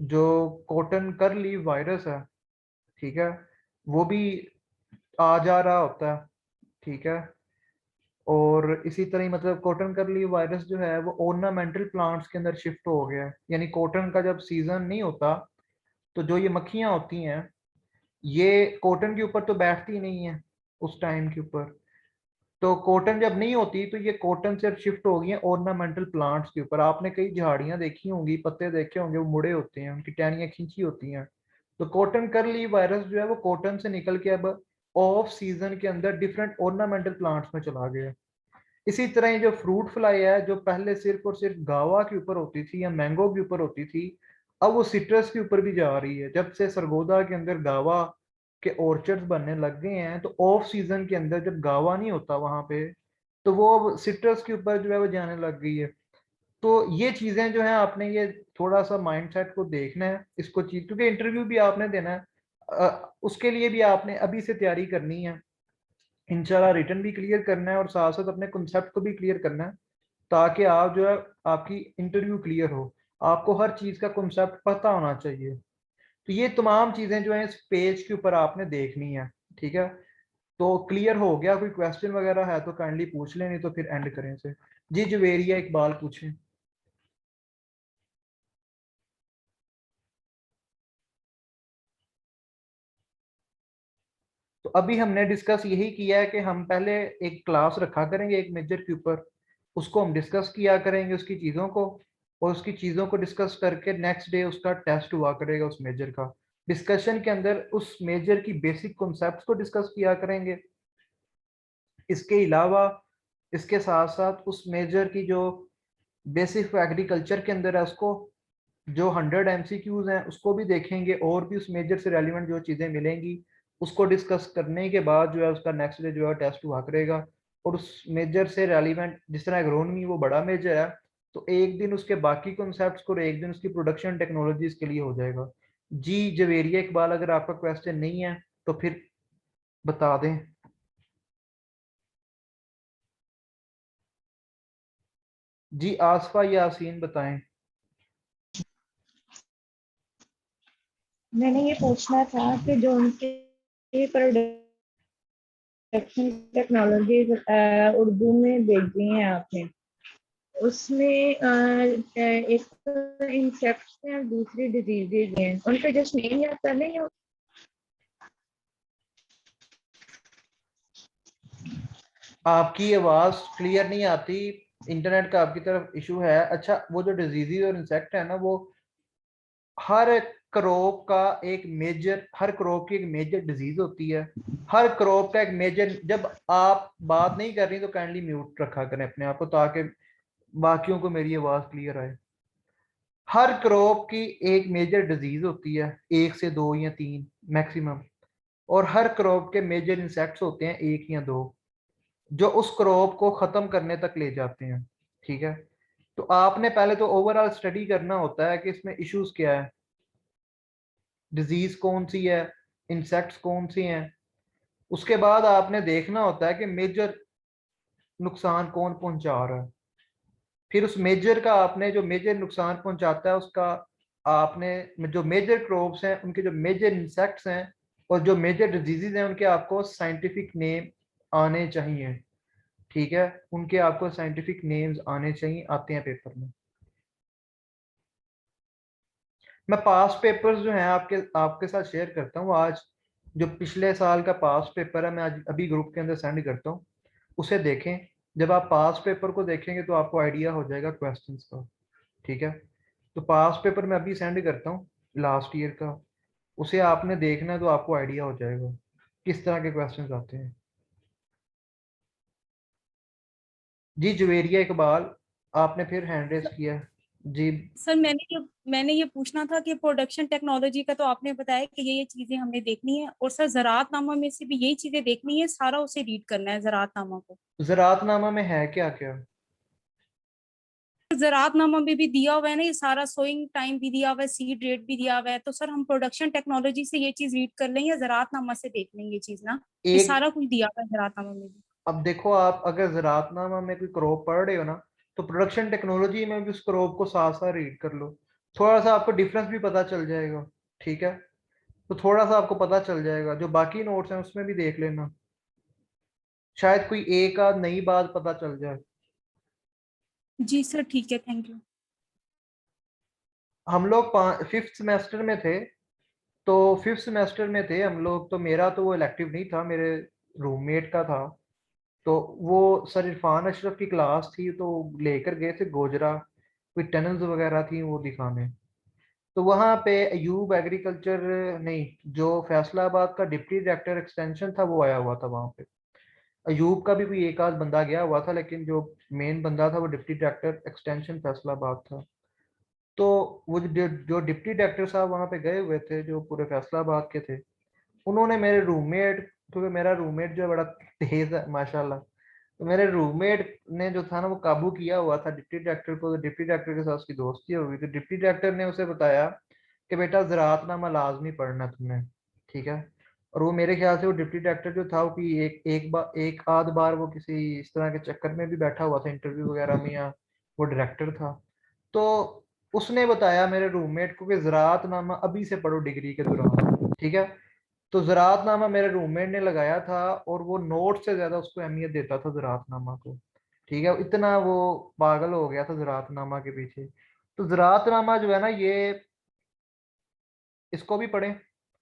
जो कॉटन कर लीव वायरस है, ठीक है, वो भी आ जा रहा होता है, ठीक है। और इसी तरह ही मतलब कॉटन कर लीव वायरस जो है वो ऑर्नामेंटल प्लांट्स के अंदर शिफ्ट हो गया है। यानी कॉटन का जब सीजन नहीं होता तो जो ये मक्खियां होती हैं, ये कॉटन के ऊपर तो बैठती नहीं है उस टाइम के ऊपर। तो कॉटन जब नहीं होती तो ये कॉटन से शिफ्ट हो गई है ऑर्नामेंटल प्लांट्स के ऊपर। आपने कई झाड़ियां देखी होंगी, पत्ते देखे होंगे, वो मुड़े होते हैं, उनकी टहनियां खींची होती हैं। तो कॉटन करली वायरस जो है वो कॉटन से निकल के अब ऑफ सीजन के अंदर डिफरेंट ऑर्नामेंटल प्लांट्स में चला गया। इसी तरह ये जो फ्रूट फ्लाई है, जो पहले सिर्फ और सिर्फ गावा के ऊपर होती थी या मैंगो के ऊपर होती थी, अब वो सिट्रस के ऊपर भी जा रही है। जब से सरगोदा के अंदर गावा के ऑर्चर्ड्स बनने लग गए हैं, तो ऑफ सीजन के अंदर जब गावा नहीं होता वहां पे, तो वो अब सिट्रस के ऊपर जो है वो जाने लग गई है। तो ये चीजें जो है आपने ये थोड़ा सा माइंडसेट को देखना है इसको चीज, क्योंकि इंटरव्यू भी आपने देना है। उसके लिए भी आपने अभी से तैयारी करनी है। इंशाल्लाह रिटर्न भी क्लियर करना है और साथ साथ अपने कॉन्सेप्ट को भी क्लियर करना है, ताकि आप जो है आपकी इंटरव्यू क्लियर हो। आपको हर चीज का कॉन्सेप्ट पता होना चाहिए। तो ये तमाम चीजें जो है इस पेज के ऊपर आपने देखनी है, ठीक है। तो क्लियर हो गया? कोई क्वेश्चन वगैरह है तो काइंडली पूछ लें, नहीं तो फिर एंड करें से। जी जवेरिया इकबाल पूछें। तो अभी हमने डिस्कस यही किया है कि हम पहले एक क्लास रखा करेंगे एक मेजर के ऊपर, उसको हम डिस्कस किया करेंगे उसकी चीज़ों को, और उसकी चीज़ों को डिस्कस करके नेक्स्ट डे उसका टेस्ट हुआ करेगा उस मेजर का। डिस्कशन के अंदर उस मेजर की बेसिक कॉन्सेप्ट्स को डिस्कस किया करेंगे। इसके अलावा इसके साथ साथ उस मेजर की जो बेसिक एग्रीकल्चर के अंदर है उसको, जो 100 MCQs हैं उसको भी देखेंगे, और भी उस मेजर से रेलिवेंट जो चीज़ें मिलेंगी उसको डिस्कस करने के बाद जो है उसका नेक्स्ट डे जो है टेस्ट हुआ करेगा। और उस मेजर से रेलिवेंट, जिस तरह एग्रोनमी वो बड़ा मेजर है, तो एक दिन उसके बाकी कॉन्सेप्ट्स को और एक दिन उसकी प्रोडक्शन टेक्नोलॉजीज के लिए हो जाएगा। जी जवेरिया इकबाल, अगर आपका क्वेश्चन नहीं है तो फिर बता दें। जी आसफा यासीन बताएं। मैंने ये पूछना था कि जो उनके प्रोडक्शन टेक्नोलॉजी उर्दू में भेजी हैं आपने, उसमें एक तो इंसेक्ट्स हैं और दूसरी डिजीजेज हैं, उनका जस्ट नेम याद कर लें। आपकी आवाज क्लियर नहीं आती, इंटरनेट का आपकी तरफ इशू है। अच्छा, वो जो डिजीजेज और इंसेक्ट है ना, वो हर क्रॉप का एक मेजर, हर क्रॉप की एक मेजर डिजीज होती है। हर क्रॉप का एक मेजर, जब आप बात नहीं कर रही तो काइंडली म्यूट रखा करें अपने आप को, ताकि बाकियों को मेरी आवाज क्लियर आए। हर क्रॉप की एक मेजर डिजीज होती है, एक से दो या तीन मैक्सिमम, और हर क्रॉप के मेजर इंसेक्ट्स होते हैं एक या दो, जो उस क्रॉप को खत्म करने तक ले जाते हैं। ठीक है, तो आपने पहले तो ओवरऑल स्टडी करना होता है कि इसमें इश्यूज क्या है, डिजीज कौन सी है, इंसेक्ट्स कौन सी हैं। उसके बाद आपने देखना होता है कि मेजर नुकसान कौन पहुंचा रहा है। फिर उस मेजर का आपने, जो मेजर नुकसान पहुंचाता है उसका, आपने जो मेजर क्रॉप्स हैं उनके जो मेजर इंसेक्ट्स हैं और जो मेजर डिजीजेज हैं उनके आपको साइंटिफिक नेम आने चाहिए। ठीक है, उनके आपको साइंटिफिक नेम्स आने चाहिए, आते हैं पेपर में। मैं पास पेपर्स जो हैं आपके आपके साथ शेयर करता हूँ आज। जो पिछले साल का पास पेपर है मैं आज अभी ग्रुप के अंदर सेंड करता हूँ, उसे देखें। जब आप पास पेपर को देखेंगे तो आपको आइडिया हो जाएगा क्वेश्चंस का। ठीक है, तो पास पेपर मैं अभी सेंड करता हूँ लास्ट ईयर का, उसे आपने देखना है तो आपको आइडिया हो जाएगा किस तरह के क्वेश्चंस आते हैं। जी जुवेरिया इकबाल, आपने फिर हैंड रेस किया। जी सर मैंने ये पूछना था कि प्रोडक्शन टेक्नोलॉजी का तो आपने बताया कि ये चीजें हमने देखनी है, और सर ज़राअतनामा में से भी यही चीजें देखनी है, सारा उसे रीड करना है ज़राअतनामा को। ज़राअतनामा में है क्या क्या? ज़राअतनामा में भी दिया हुआ है ना, ये सारा सोइंग टाइम भी दिया हुआ है, सीड रेट भी दिया हुआ है, तो सर हम प्रोडक्शन टेक्नोलॉजी से ये चीज रीड कर लेंगे या ज़राअतनामा से देख लेंगे ये चीज ना? ये एक, सारा कुछ दिया हुआ है ज़राअतनामा में भी। अब देखो आप अगर ज़राअतनामा में कोई क्रॉप पढ़ रहे हो ना, तो प्रोडक्शन टेक्नोलॉजी में भी उस क्रॉप को साथ साथ रीड कर लो, थोड़ा सा आपको डिफरेंस भी पता चल जाएगा। ठीक है, तो थोड़ा सा आपको पता चल जाएगा, जो बाकी नोट्स हैं उसमें भी देख लेना, शायद कोई एक आध नई बात पता चल जाए। जी सर ठीक है, थैंक यू। हम लोग फिफ्थ सेमेस्टर में थे, तो फिफ्थ सेमेस्टर में थे हम लोग, तो मेरा तो वो इलेक्टिव नहीं था, मेरे रूममेट का था। तो वो सर इरफान अशरफ की क्लास थी, तो लेकर गए थे गोजरा, कोई टनल्स वगैरह थी वो दिखाने। तो वहाँ पे अयूब एग्रीकल्चर, नहीं, जो फैसलाबाद का डिप्टी डायरेक्टर एक्सटेंशन था वो आया हुआ था वहाँ पे। अयूब का भी कोई एक आध बंदा गया हुआ था, लेकिन जो मेन बंदा था वो डिप्टी डायरेक्टर एक्सटेंशन फैसलाबाद था। तो वो जो डिप्टी डायरेक्टर साहब वहाँ पे गए हुए थे, जो पूरे फैसलाबाद के थे, उन्होंने मेरे रूममेट, क्योंकि मेरा रूममेट जो है बड़ा तेज है माशाल्लाह, तो मेरे रूममेट ने जो था ना वो काबू किया हुआ था डिप्टी डायरेक्टर को। तो डिप्टी डायरेक्टर के साथ उसकी दोस्ती हो गई, तो डिप्टी डायरेक्टर ने उसे बताया कि बेटा ज़राअतनामा लाजमी पढ़ना तुमने। ठीक है, और वो मेरे ख्याल से वो डिप्टी डायरेक्टर जो था वो कि एक आध बार वो किसी इस तरह के चक्कर में भी बैठा हुआ था इंटरव्यू वगैरह में, या वो डायरेक्टर था। तो उसने बताया मेरे रूममेट को कि ज़राअतनामा अभी से पढ़ो डिग्री के दौरान। ठीक है, तो ज़राअतनामा मेरे रूममेट ने लगाया था, और वो नोट से ज्यादा उसको अहमियत देता था ज़राअतनामा को। ठीक है, इतना वो पागल हो गया था ज़राअतनामा के पीछे। तो ज़राअतनामा जो है ना, ये इसको भी पढ़ें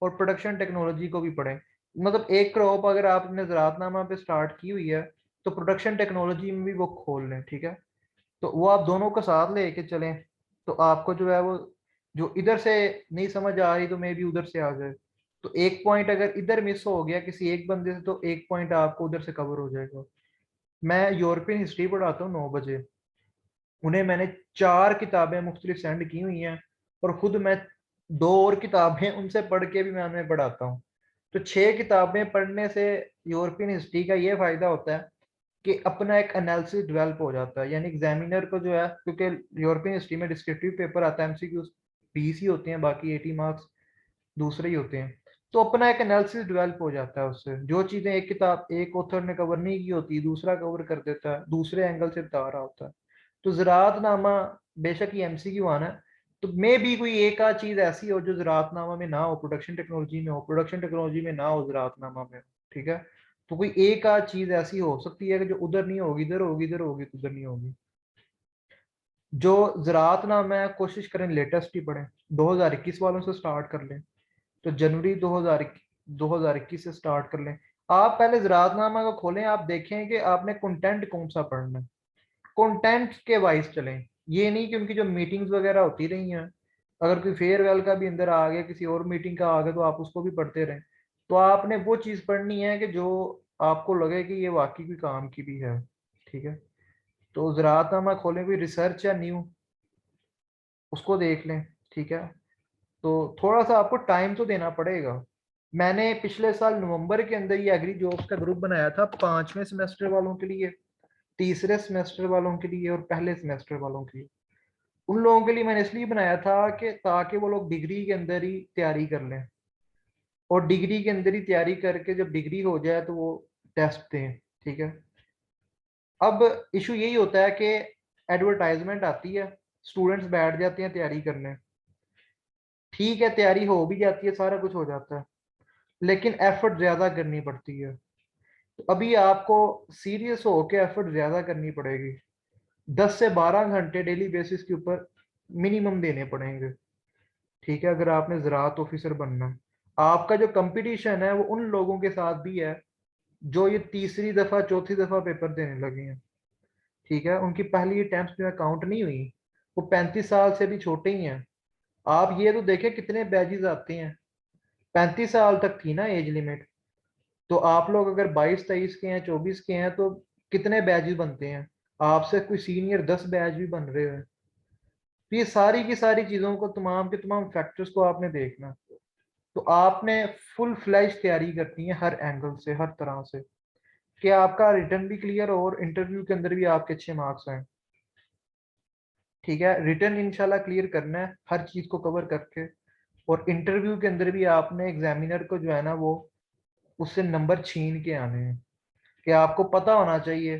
और प्रोडक्शन टेक्नोलॉजी को भी पढ़ें। मतलब एक क्रॉप अगर आपने ज़राअतनामा पे स्टार्ट की हुई है, तो प्रोडक्शन टेक्नोलॉजी में भी वो खोल लें। ठीक है, तो वो आप दोनों को साथ लेके चलें, तो आपको जो है वो, जो इधर से नहीं समझ आ रही तो मे भी उधर से आ जाए। तो एक पॉइंट अगर इधर मिस हो गया किसी एक बंदे से, तो एक पॉइंट आपको उधर से कवर हो जाएगा। मैं यूरोपियन हिस्ट्री पढ़ाता हूँ 9 बजे, उन्हें मैंने 4 किताबें मुख्तलिफ सेंड की हुई हैं, और खुद मैं 2 और किताबें उनसे पढ़ के भी मैं उन्हें पढ़ाता हूँ। तो 6 किताबें पढ़ने से यूरोपियन हिस्ट्री का ये फायदा होता है कि अपना एक एनालिसिस डेवलप हो जाता है, यानी एग्जामिनर को जो है, क्योंकि यूरोपियन हिस्ट्री में डिस्क्रिप्टिव पेपर आता है, एमसीक्यू 20 ही होते हैं, बाकी 80 मार्क्स दूसरे ही होते हैं। तो अपना एक एनालिसिस डेवलप हो जाता है उससे, जो चीजें एक किताब एक ऑथर ने कवर नहीं की होती दूसरा कवर कर देता है, दूसरे एंगल से बता रहा होता है। तो ज़राअतनामा बेशक ही एमसीक्यू आना है, तो मे भी कोई एक आध चीज ऐसी हो जो ज़राअतनामा में ना हो, प्रोडक्शन टेक्नोलॉजी में हो, प्रोडक्शन टेक्नोलॉजी में ना हो, ज़राअतनामा में हो। ठीक है, तो कोई एक आध चीज ऐसी हो सकती है कि जो उधर नहीं होगी, इधर होगी, इधर होगी तो उधर नहीं होगी। जो ज़राअतनामा है कोशिश करें लेटेस्ट ही पढ़ें, 2021 वालों से स्टार्ट कर लें, तो जनवरी 2021 से स्टार्ट कर लें। आप पहले ज़राअतनामा को खोलें, आप देखें कि आपने कंटेंट कौन सा पढ़ना है, कंटेंट के वाइज चलें। ये नहीं कि उनकी जो मीटिंग्स वगैरह होती रही हैं, अगर कोई फेयरवेल का भी अंदर आ गया, किसी और मीटिंग का आ गया, तो आप उसको भी पढ़ते रहें। तो आपने वो चीज़ पढ़नी है कि जो आपको लगे कि ये वाकई कोई काम की भी है। ठीक है, तो ज़राअतनामा खोलें, कोई रिसर्च या न्यू, उसको देख लें, ठीक है। तो थोड़ा सा आपको टाइम तो देना पड़ेगा। मैंने पिछले साल नवंबर के अंदर ये एग्री जॉब्स का ग्रुप बनाया था 5वें सेमेस्टर वालों के लिए, तीसरे सेमेस्टर वालों के लिए और पहले सेमेस्टर वालों के लिए। उन लोगों के लिए मैंने इसलिए बनाया था कि ताकि वो लोग डिग्री के अंदर ही तैयारी कर लें, और डिग्री के अंदर ही तैयारी करके जब डिग्री हो जाए तो वो टेस्ट दें, ठीक है। अब इशू यही होता है कि एडवर्टाइजमेंट आती है, स्टूडेंट्स बैठ जाते हैं तैयारी करने, ठीक है, तैयारी हो भी जाती है, सारा कुछ हो जाता है, लेकिन एफर्ट ज़्यादा करनी पड़ती है। तो अभी आपको सीरियस होकर एफर्ट ज़्यादा करनी पड़ेगी, 10 से 12 घंटे डेली बेसिस के ऊपर मिनिमम देने पड़ेंगे, ठीक है, अगर आपने ज़राअत ऑफिसर बनना है। आपका जो कंपटीशन है वो उन लोगों के साथ भी है जो ये तीसरी दफ़ा चौथी दफ़ा पेपर देने लगे हैं, ठीक है, उनकी पहली अटेम्प्ट जो है काउंट नहीं हुई, वो 35 साल से भी छोटे ही हैं। आप ये तो देखें कितने बैजेस आते हैं, 35 साल तक थी ना एज लिमिट, तो आप लोग अगर 22-23 के हैं, 24 के हैं, तो कितने बैजेस बनते हैं, आपसे कोई सीनियर 10 बैच भी बन रहे हैं। तो ये सारी की सारी चीज़ों को, तमाम के तमाम फैक्टर्स को आपने देखना, तो आपने फुल फ्लैश तैयारी करनी है हर एंगल से, हर तरह से, कि आपका रिटर्न भी क्लियर हो और इंटरव्यू के अंदर भी आपके अच्छे मार्क्स आए, ठीक है। रिटर्न इंशाल्लाह क्लियर करना है हर चीज़ को कवर करके, और इंटरव्यू के अंदर भी आपने एग्जामिनर को जो है ना वो उससे नंबर छीन के आने हैं, कि आपको पता होना चाहिए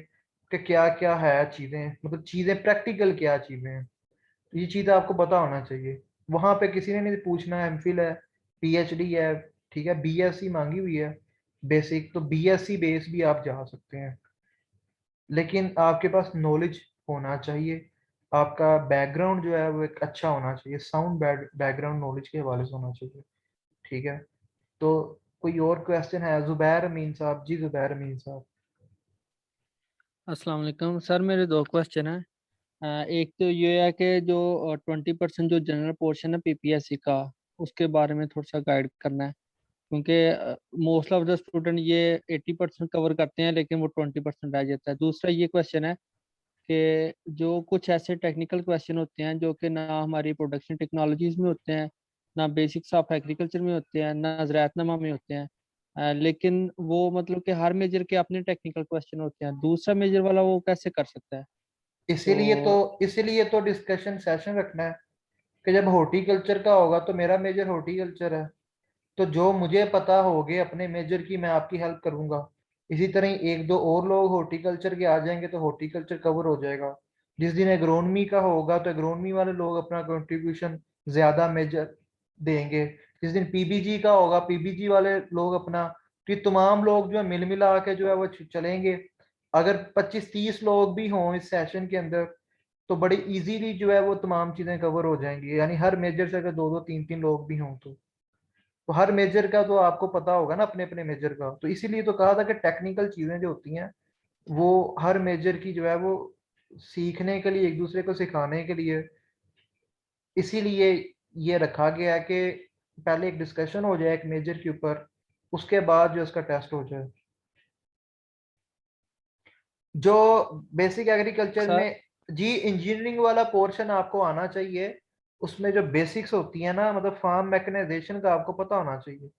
कि क्या क्या है चीज़ें, मतलब चीज़ें प्रैक्टिकल क्या चीज़ें हैं, तो ये चीज़ आपको पता होना चाहिए। वहाँ पे किसी ने नहीं पूछना है एमफिल है, पीएचडी है, ठीक है, बीएससी मांगी हुई है बेसिक, तो बीएससी बेस भी आप जा सकते हैं, लेकिन आपके पास नॉलेज होना चाहिए, आपका बैकग्राउंड जो है वो एक अच्छा होना चाहिए, साउंड बैकग्राउंड नॉलेज के हवाले से होना चाहिए, ठीक है। तो कोई और क्वेश्चन है? जुबैर अमीन साहब, जी जुबैर अमीन साहब। अस्सलाम वालेकुम सर, मेरे दो क्वेश्चन हैं। एक तो ये है कि जो 20% जो जनरल पोर्शन है पीपीएससी का, उसके बारे में थोड़ा सा गाइड करना है, क्योंकि मोस्ट ऑफ द स्टूडेंट ये 80% कवर करते हैं लेकिन वो 20% रह जाता है। दूसरा ये क्वेश्चन है कि जो कुछ ऐसे टेक्निकल क्वेश्चन होते हैं जो कि ना हमारी प्रोडक्शन टेक्नोलॉजीज में होते हैं, ना बेसिक्स ऑफ एग्रीकल्चर में होते हैं, ना ज़राअतनामा में होते हैं, लेकिन वो मतलब कि हर मेजर के अपने टेक्निकल क्वेश्चन होते हैं, दूसरा मेजर वाला वो कैसे कर सकता है? तो इसीलिए तो डिस्कशन सेशन रखना है, कि जब हॉर्टिकल्चर का होगा तो मेरा मेजर हॉर्टिकल्चर है, तो जो मुझे पता होगे अपने मेजर की मैं आपकी हेल्प करूंगा। इसी तरह ही एक दो और लोग हॉर्टिकल्चर के आ जाएंगे तो हॉर्टिकल्चर कवर हो जाएगा। जिस दिन एग्रोनमी का होगा तो एग्रोनमी वाले लोग अपना कंट्रीब्यूशन ज्यादा मेजर देंगे। जिस दिन पीबीजी का होगा पीबीजी वाले लोग अपना, तो ये तमाम लोग जो है मिल मिला के जो है वो चलेंगे। अगर 25-30 लोग भी हों इस सेशन के अंदर तो बड़ी इजीली जो है वो तमाम चीजें कवर हो जाएंगी, यानी हर मेजर से अगर दो दो तीन तीन लोग भी हों तो हर मेजर का तो आपको पता होगा ना अपने अपने मेजर का, तो इसीलिए तो कहा था कि टेक्निकल चीजें जो होती हैं वो हर मेजर की जो है वो सीखने के लिए, एक दूसरे को सिखाने के लिए, इसीलिए ये रखा गया है कि पहले एक डिस्कशन हो जाए एक मेजर के ऊपर, उसके बाद जो उसका टेस्ट हो जाए। जो बेसिक एग्रीकल्चर सर, में, जी इंजीनियरिंग वाला पोर्शन आपको आना चाहिए, उसमें जो बेसिक्स होती है ना, मतलब फार्म मैकेनाइजेशन का आपको पता होना चाहिए,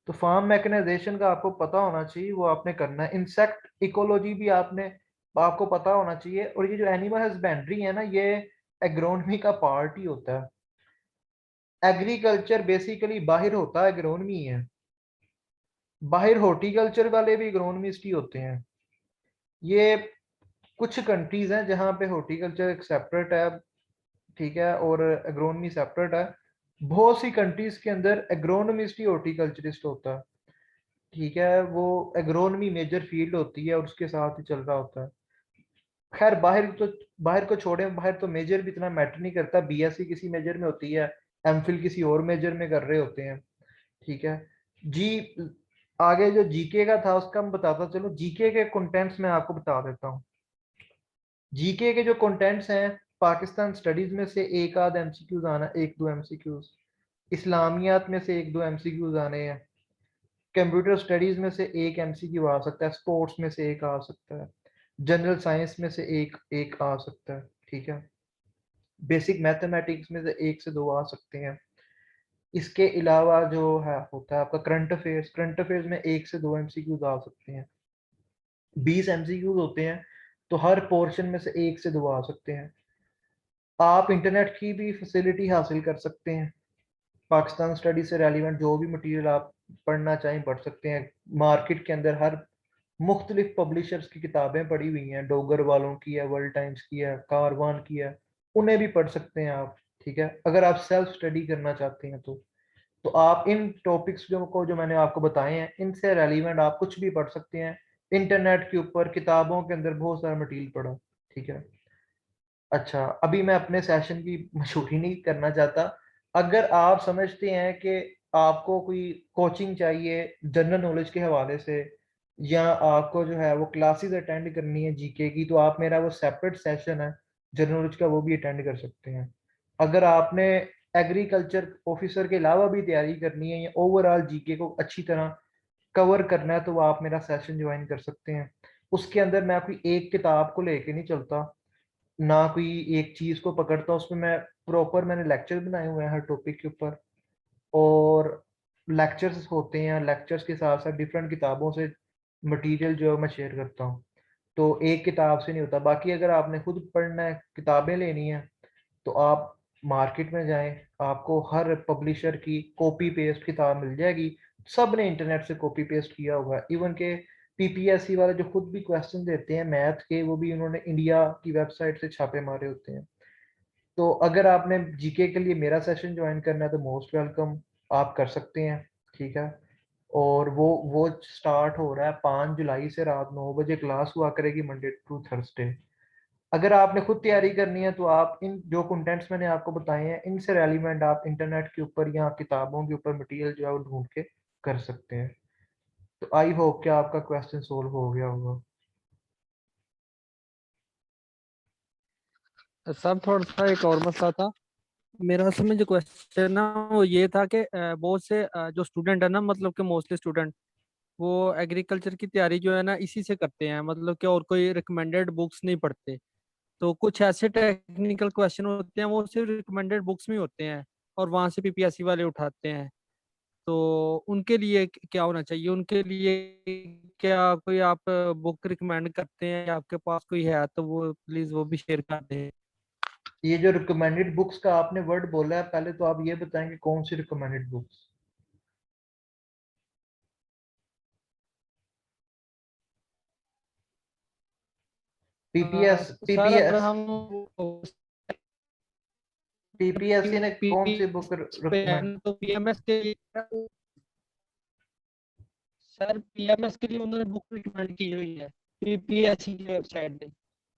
तो फार्म मैकेनाइजेशन का आपको पता होना चाहिए, वो आपने करना है। इंसेक्ट इकोलॉजी भी आपको पता होना चाहिए, और ये जो एनिमल हस्बेंड्री है ना, ये एग्रोनमी का पार्ट ही होता है। एग्रीकल्चर बेसिकली बाहर होता है, एग्रोनमी है, बाहर हॉर्टिकल्चर वाले भी एग्रोनमिस्ट ही होते हैं। ये कुछ कंट्रीज हैं जहाँ पे हॉर्टिकल्चर एक सेपरेट है, ठीक है, और एग्रोनमी सेपरेट है। बहुत सी कंट्रीज के अंदर एग्रोनमिस्ट ही हॉर्टिकल्चरिस्ट होता है, ठीक है, वो एग्रोनमी मेजर फील्ड होती है और उसके साथ ही चल रहा होता है। खैर बाहर को छोड़े, बाहर तो मेजर भी इतना मैटर नहीं करता, बीएससी किसी मेजर में होती है, एमफिल किसी और मेजर में कर रहे होते हैं, ठीक है जी। आगे जो जीके का था उसका मैं बताता चलो, जीके के कंटेंट्स मैं आपको बता देता हूँ। जीके के जो कंटेंट्स हैं, पाकिस्तान स्टडीज में से एक आध एमसीक्यूज आना, एक दो एमसीक्यूज, इस्लामियात में से एक दो एमसीक्यूज आने हैं, कंप्यूटर स्टडीज में से एक एमसीक्यू आ सकता है, स्पोर्ट्स में से एक आ सकता है, जनरल साइंस में से एक एक आ सकता है, ठीक है। बेसिक मैथमेटिक्स में से एक से दो आ सकते हैं। इसके अलावा जो है होता है आपका करंट अफेयर्स में एक से दो एमसीक्यूज आ सकते हैं। 20 एमसीक्यूज होते हैं, तो हर पोर्शन में से एक से दो आ सकते हैं। आप इंटरनेट की भी फैसिलिटी हासिल कर सकते हैं, पाकिस्तान स्टडी से रेलिवेंट जो भी मटेरियल आप पढ़ना चाहें पढ़ सकते हैं। मार्केट के अंदर हर मुख्तलिफ पब्लिशर्स की किताबें पड़ी हुई हैं, डोगर वालों की है, वर्ल्ड टाइम्स की है, कारवान की है, उन्हें भी पढ़ सकते हैं आप, ठीक है। अगर आप सेल्फ स्टडी करना चाहते हैं तो आप इन टॉपिक्स जो मैंने आपको बताए हैं इनसे रेलिवेंट आप कुछ भी पढ़ सकते हैं। इंटरनेट के ऊपर किताबों के अंदर बहुत सारा मटेरियल पढ़ा, ठीक है। अच्छा, अभी मैं अपने सेशन की मशहूरी नहीं करना चाहता। अगर आप समझते हैं कि आपको कोई कोचिंग चाहिए जनरल नॉलेज के हवाले से, या आपको जो है वो क्लासेस अटेंड करनी है जीके की, तो आप मेरा वो सेपरेट सेशन है जनरल नॉलेज का, वो भी अटेंड कर सकते हैं। अगर आपने एग्रीकल्चर ऑफिसर के अलावा भी तैयारी करनी है या ओवरऑल जीके को अच्छी तरह कवर करना है, तो वो आप मेरा सेशन ज्वाइन कर सकते हैं। उसके अंदर मैं कोई एक किताब को लेके नहीं चलता, ना कोई एक चीज को पकड़ता हूँ। उसमें मैंने लेक्चर बनाए हुए हैं हर टॉपिक के ऊपर, और लेक्चर्स होते हैं, लेक्चर्स के साथ साथ डिफरेंट किताबों से मटेरियल जो है मैं शेयर करता हूँ। तो एक किताब से नहीं होता। बाकी अगर आपने खुद पढ़ना है, किताबें लेनी है, तो आप मार्केट में जाएं, आपको हर पब्लिशर की कॉपी पेस्ट किताब मिल जाएगी। सब ने इंटरनेट से कॉपी पेस्ट किया हुआ है, इवन के पीपीएससी वाले जो खुद भी क्वेश्चन देते हैं मैथ के, वो भी उन्होंने इंडिया की वेबसाइट से छापे मारे होते हैं। तो अगर आपने जीके के लिए मेरा सेशन ज्वाइन करना है तो मोस्ट वेलकम, आप कर सकते हैं, ठीक है। और वो स्टार्ट हो रहा है 5 जुलाई से, रात 9 बजे क्लास हुआ करेगी, मंडे टू थर्सडे। अगर आपने खुद तैयारी करनी है तो आप इन जो कंटेंट्स मैंने आपको बताए हैं इनसे रेलिवेंट आप इंटरनेट के ऊपर या किताबों के ऊपर मटेरियल जो है वो ढूंढ के कर सकते हैं। तो आई होप कि आपका क्वेश्चन सोल्व हो गया होगा। सब थोड़ा सा एक और मसला था मेरा। असल में जो क्वेश्चन ना वो ये था कि बहुत से जो स्टूडेंट है ना, मतलब कि मोस्टली स्टूडेंट वो एग्रीकल्चर की तैयारी जो है ना इसी से करते हैं, मतलब कि और कोई रिकमेंडेड बुक्स नहीं पढ़ते। तो कुछ ऐसे टेक्निकल क्वेश्चन होते हैं वो सिर्फ रिकमेंडेड बुक्स में होते हैं और वहां से पीपीएससी वाले उठाते हैं। तो उनके लिए क्या होना चाहिए, उनके लिए क्या कोई आप बुक रिकमेंड करते हैं या आपके पास कोई है तो वो प्लीज वो भी शेयर कर दें। ये जो रिकमेंडेड बुक्स का आपने वर्ड बोला है, पहले तो आप ये बताएंगे कौन सी रिकमेंडेड बुक्स। पीपीएस सर अगर पीपीएस हम पीपीएससी ने कौन सी बुक पे है रिकमेंड। ना, तो पीएमएस के लिए सर पीएमएस के लिए उन्होंने बुक रिकमेंड की हुई है पीपीएससी की वेबसाइट पे।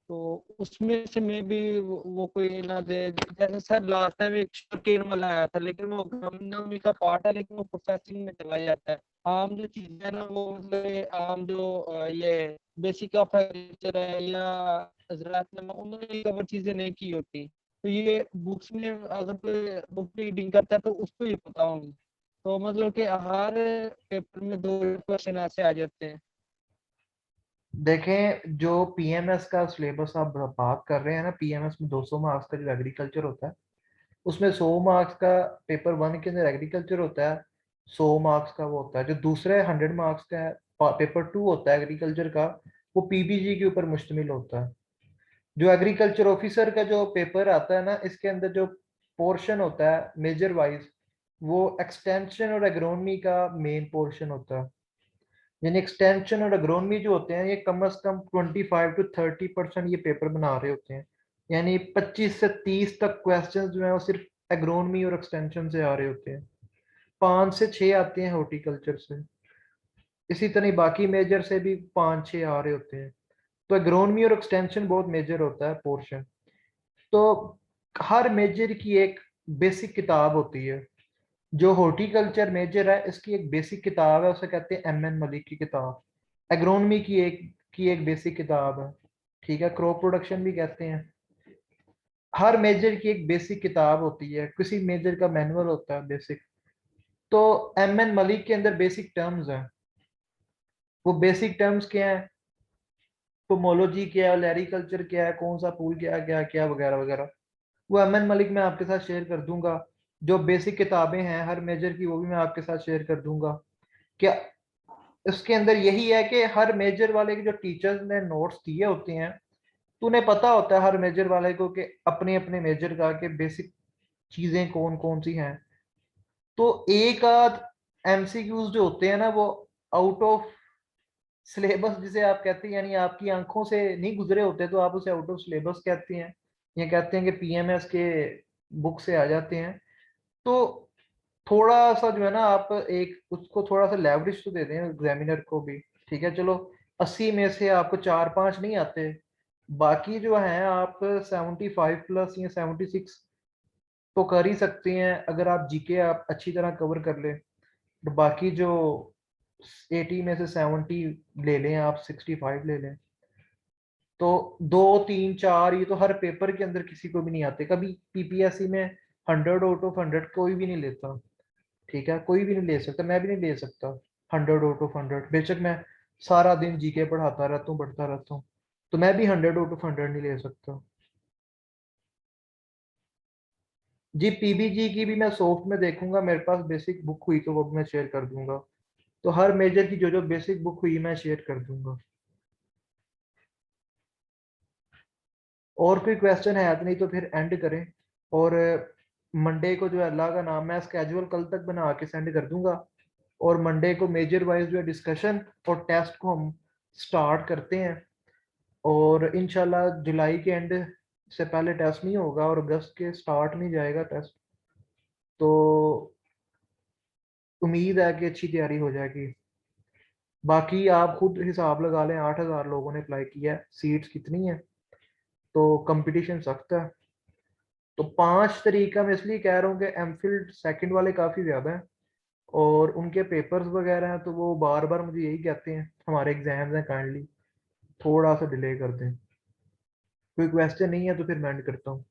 तो उसमें से मैं भी वो कोई ना दे। जैसे सर लास्ट टाइम एक शुगर वाला आया था, लेकिन वो इकोनॉमी का पार्ट है, लेकिन वो प्रोसेसिंग में चला जाता है। आम जो चीजें है ना वो मतलब आम जो ये बेसिक ऑफ एग्रीकल्चर है या ज़राअत में उन्होंने कवर चीजें नहीं की होती। तो ये बुक्स में अगर कोई बुक रीडिंग करता है तो उसको ही पता होंगी। तो मतलब कि हर पेपर में दो क्वेश्चन ऐसे आ जाते हैं। देखें, जो पीएमएस का सिलेबस आप बात कर रहे हैं ना, पीएमएस में 200 मार्क्स का जो एग्रीकल्चर होता है, उसमें 100 मार्क्स का पेपर वन के अंदर एग्रीकल्चर होता है, 100 मार्क्स का वो होता है। जो दूसरे 100 मार्क्स का है पेपर टू होता है एग्रीकल्चर का, वो पीबीजी के ऊपर मुश्तमिल होता है। जो एग्रीकल्चर ऑफिसर का जो पेपर आता है ना, इसके अंदर जो पोर्शन होता है मेजर वाइज, वो एक्सटेंशन और एग्रोनमी का मेन पोर्शन होता है। यानी एक्सटेंशन और एग्रोनमी जो होते हैं ये कम से कम 25 to 30% ये पेपर बना रहे होते हैं। यानी 25 से 30 तक क्वेश्चंस जो है वो सिर्फ एग्रोनमी और एक्सटेंशन से आ रहे होते हैं। 5 से 6 आते हैं हॉर्टिकल्चर से, इसी तरह बाकी मेजर से भी 5-6 आ रहे होते हैं। तो एग्रोनमी और एक्सटेंशन बहुत मेजर होता है पोर्शन। तो हर मेजर की एक बेसिक किताब होती है। जो हॉर्टिकल्चर मेजर है इसकी एक बेसिक किताब है, उसे कहते हैं एम एन मलिक की किताब। एग्रोनमी की एक बेसिक किताब है, ठीक है, क्रॉप प्रोडक्शन भी कहते हैं। हर मेजर की एक बेसिक किताब होती है, किसी मेजर का मैनुअल होता है बेसिक। तो एम एन मलिक के अंदर बेसिक टर्म्स हैं। वो बेसिक टर्म्स क्या हैं? पोमोलॉजी क्या है, लैरिकल्चर क्या है, कौन सा फूल क्या है, क्या क्या वगैरह वगैरह, वो एमएन मलिक मैं आपके साथ शेयर कर दूंगा। जो बेसिक किताबें हैं हर मेजर की वो भी मैं आपके साथ शेयर कर दूंगा। क्या इसके अंदर यही है कि हर मेजर वाले के जो टीचर्स ने नोट्स दिए होते हैं, तो उन्हें पता होता है हर मेजर वाले को कि अपने अपने मेजर का के बेसिक चीजें कौन कौन सी हैं। तो एक आध एमसीक्यूज जो होते हैं ना वो आउट ऑफ सिलेबस जिसे आप कहते हैं, यानी आपकी आंखों से नहीं गुजरे होते, तो आप उसे आउट ऑफ सिलेबस कहते हैं, या कहते हैं कि पीएमएस के बुक से आ जाते हैं। तो थोड़ा सा जो है ना आप एक उसको थोड़ा सा लेवरेज तो दे दें एग्जामिनर को भी। ठीक है, चलो 80 में से आपको 4-5 नहीं आते, बाकी जो हैं आप 75 प्लस या 76 तो कर ही सकते हैं अगर आप जीके आप अच्छी तरह कवर कर ले। तो बाकी जो 80 में से 70 ले लें, आप 65 ले लें, तो 2 3 4 ये तो हर पेपर के अंदर किसी को भी नहीं आते। कभी पीपीएससी में 100 आउट ऑफ 100 कोई भी नहीं लेता। ठीक है, कोई भी नहीं ले सकता, मैं भी नहीं ले सकता 100 आउट ऑफ 100, बेशक मैं सारा दिन जीके पढ़ाता रहता हूँ, पढ़ता रहता हूँ, तो मैं भी 100 आउट ऑफ 100 नहीं ले सकता। जी पीबीजी की भी मैं सॉफ्ट में देखूंगा, मेरे पास बेसिक बुक हुई तो वो भी मैं शेयर कर दूंगा। तो हर मेजर की जो जो बेसिक बुक हुई मैं शेयर कर दूंगा। और कोई क्वेश्चन है तो नहीं तो फिर एंड करें। और मंडे को जो है अल्लाह का नाम मैं स्केजुअल कल तक बना के सेंड कर दूंगा, और मंडे को मेजर वाइज जो है डिस्कशन और टेस्ट को हम स्टार्ट करते हैं। और इंशाल्लाह जुलाई के एंड से पहले टेस्ट नहीं होगा और अगस्त के स्टार्ट में जाएगा टेस्ट। तो उम्मीद है कि अच्छी तैयारी हो जाएगी। बाकी आप खुद हिसाब लगा लें, 8,000 लोगों ने अप्लाई किया है, सीट्स कितनी है, तो कंपटीशन सख्त है। तो 5 तारीख का मैं इसलिए कह रहा हूँ कि एमफिल सेकंड वाले काफ़ी ज़्यादा हैं और उनके पेपर्स वगैरह हैं, तो वो बार बार मुझे यही कहते हैं हमारे एग्जाम्स हैं, काइंडली थोड़ा सा डिले कर दें। कोई क्वेश्चन नहीं है तो फिर मैं एंड करता हूँ।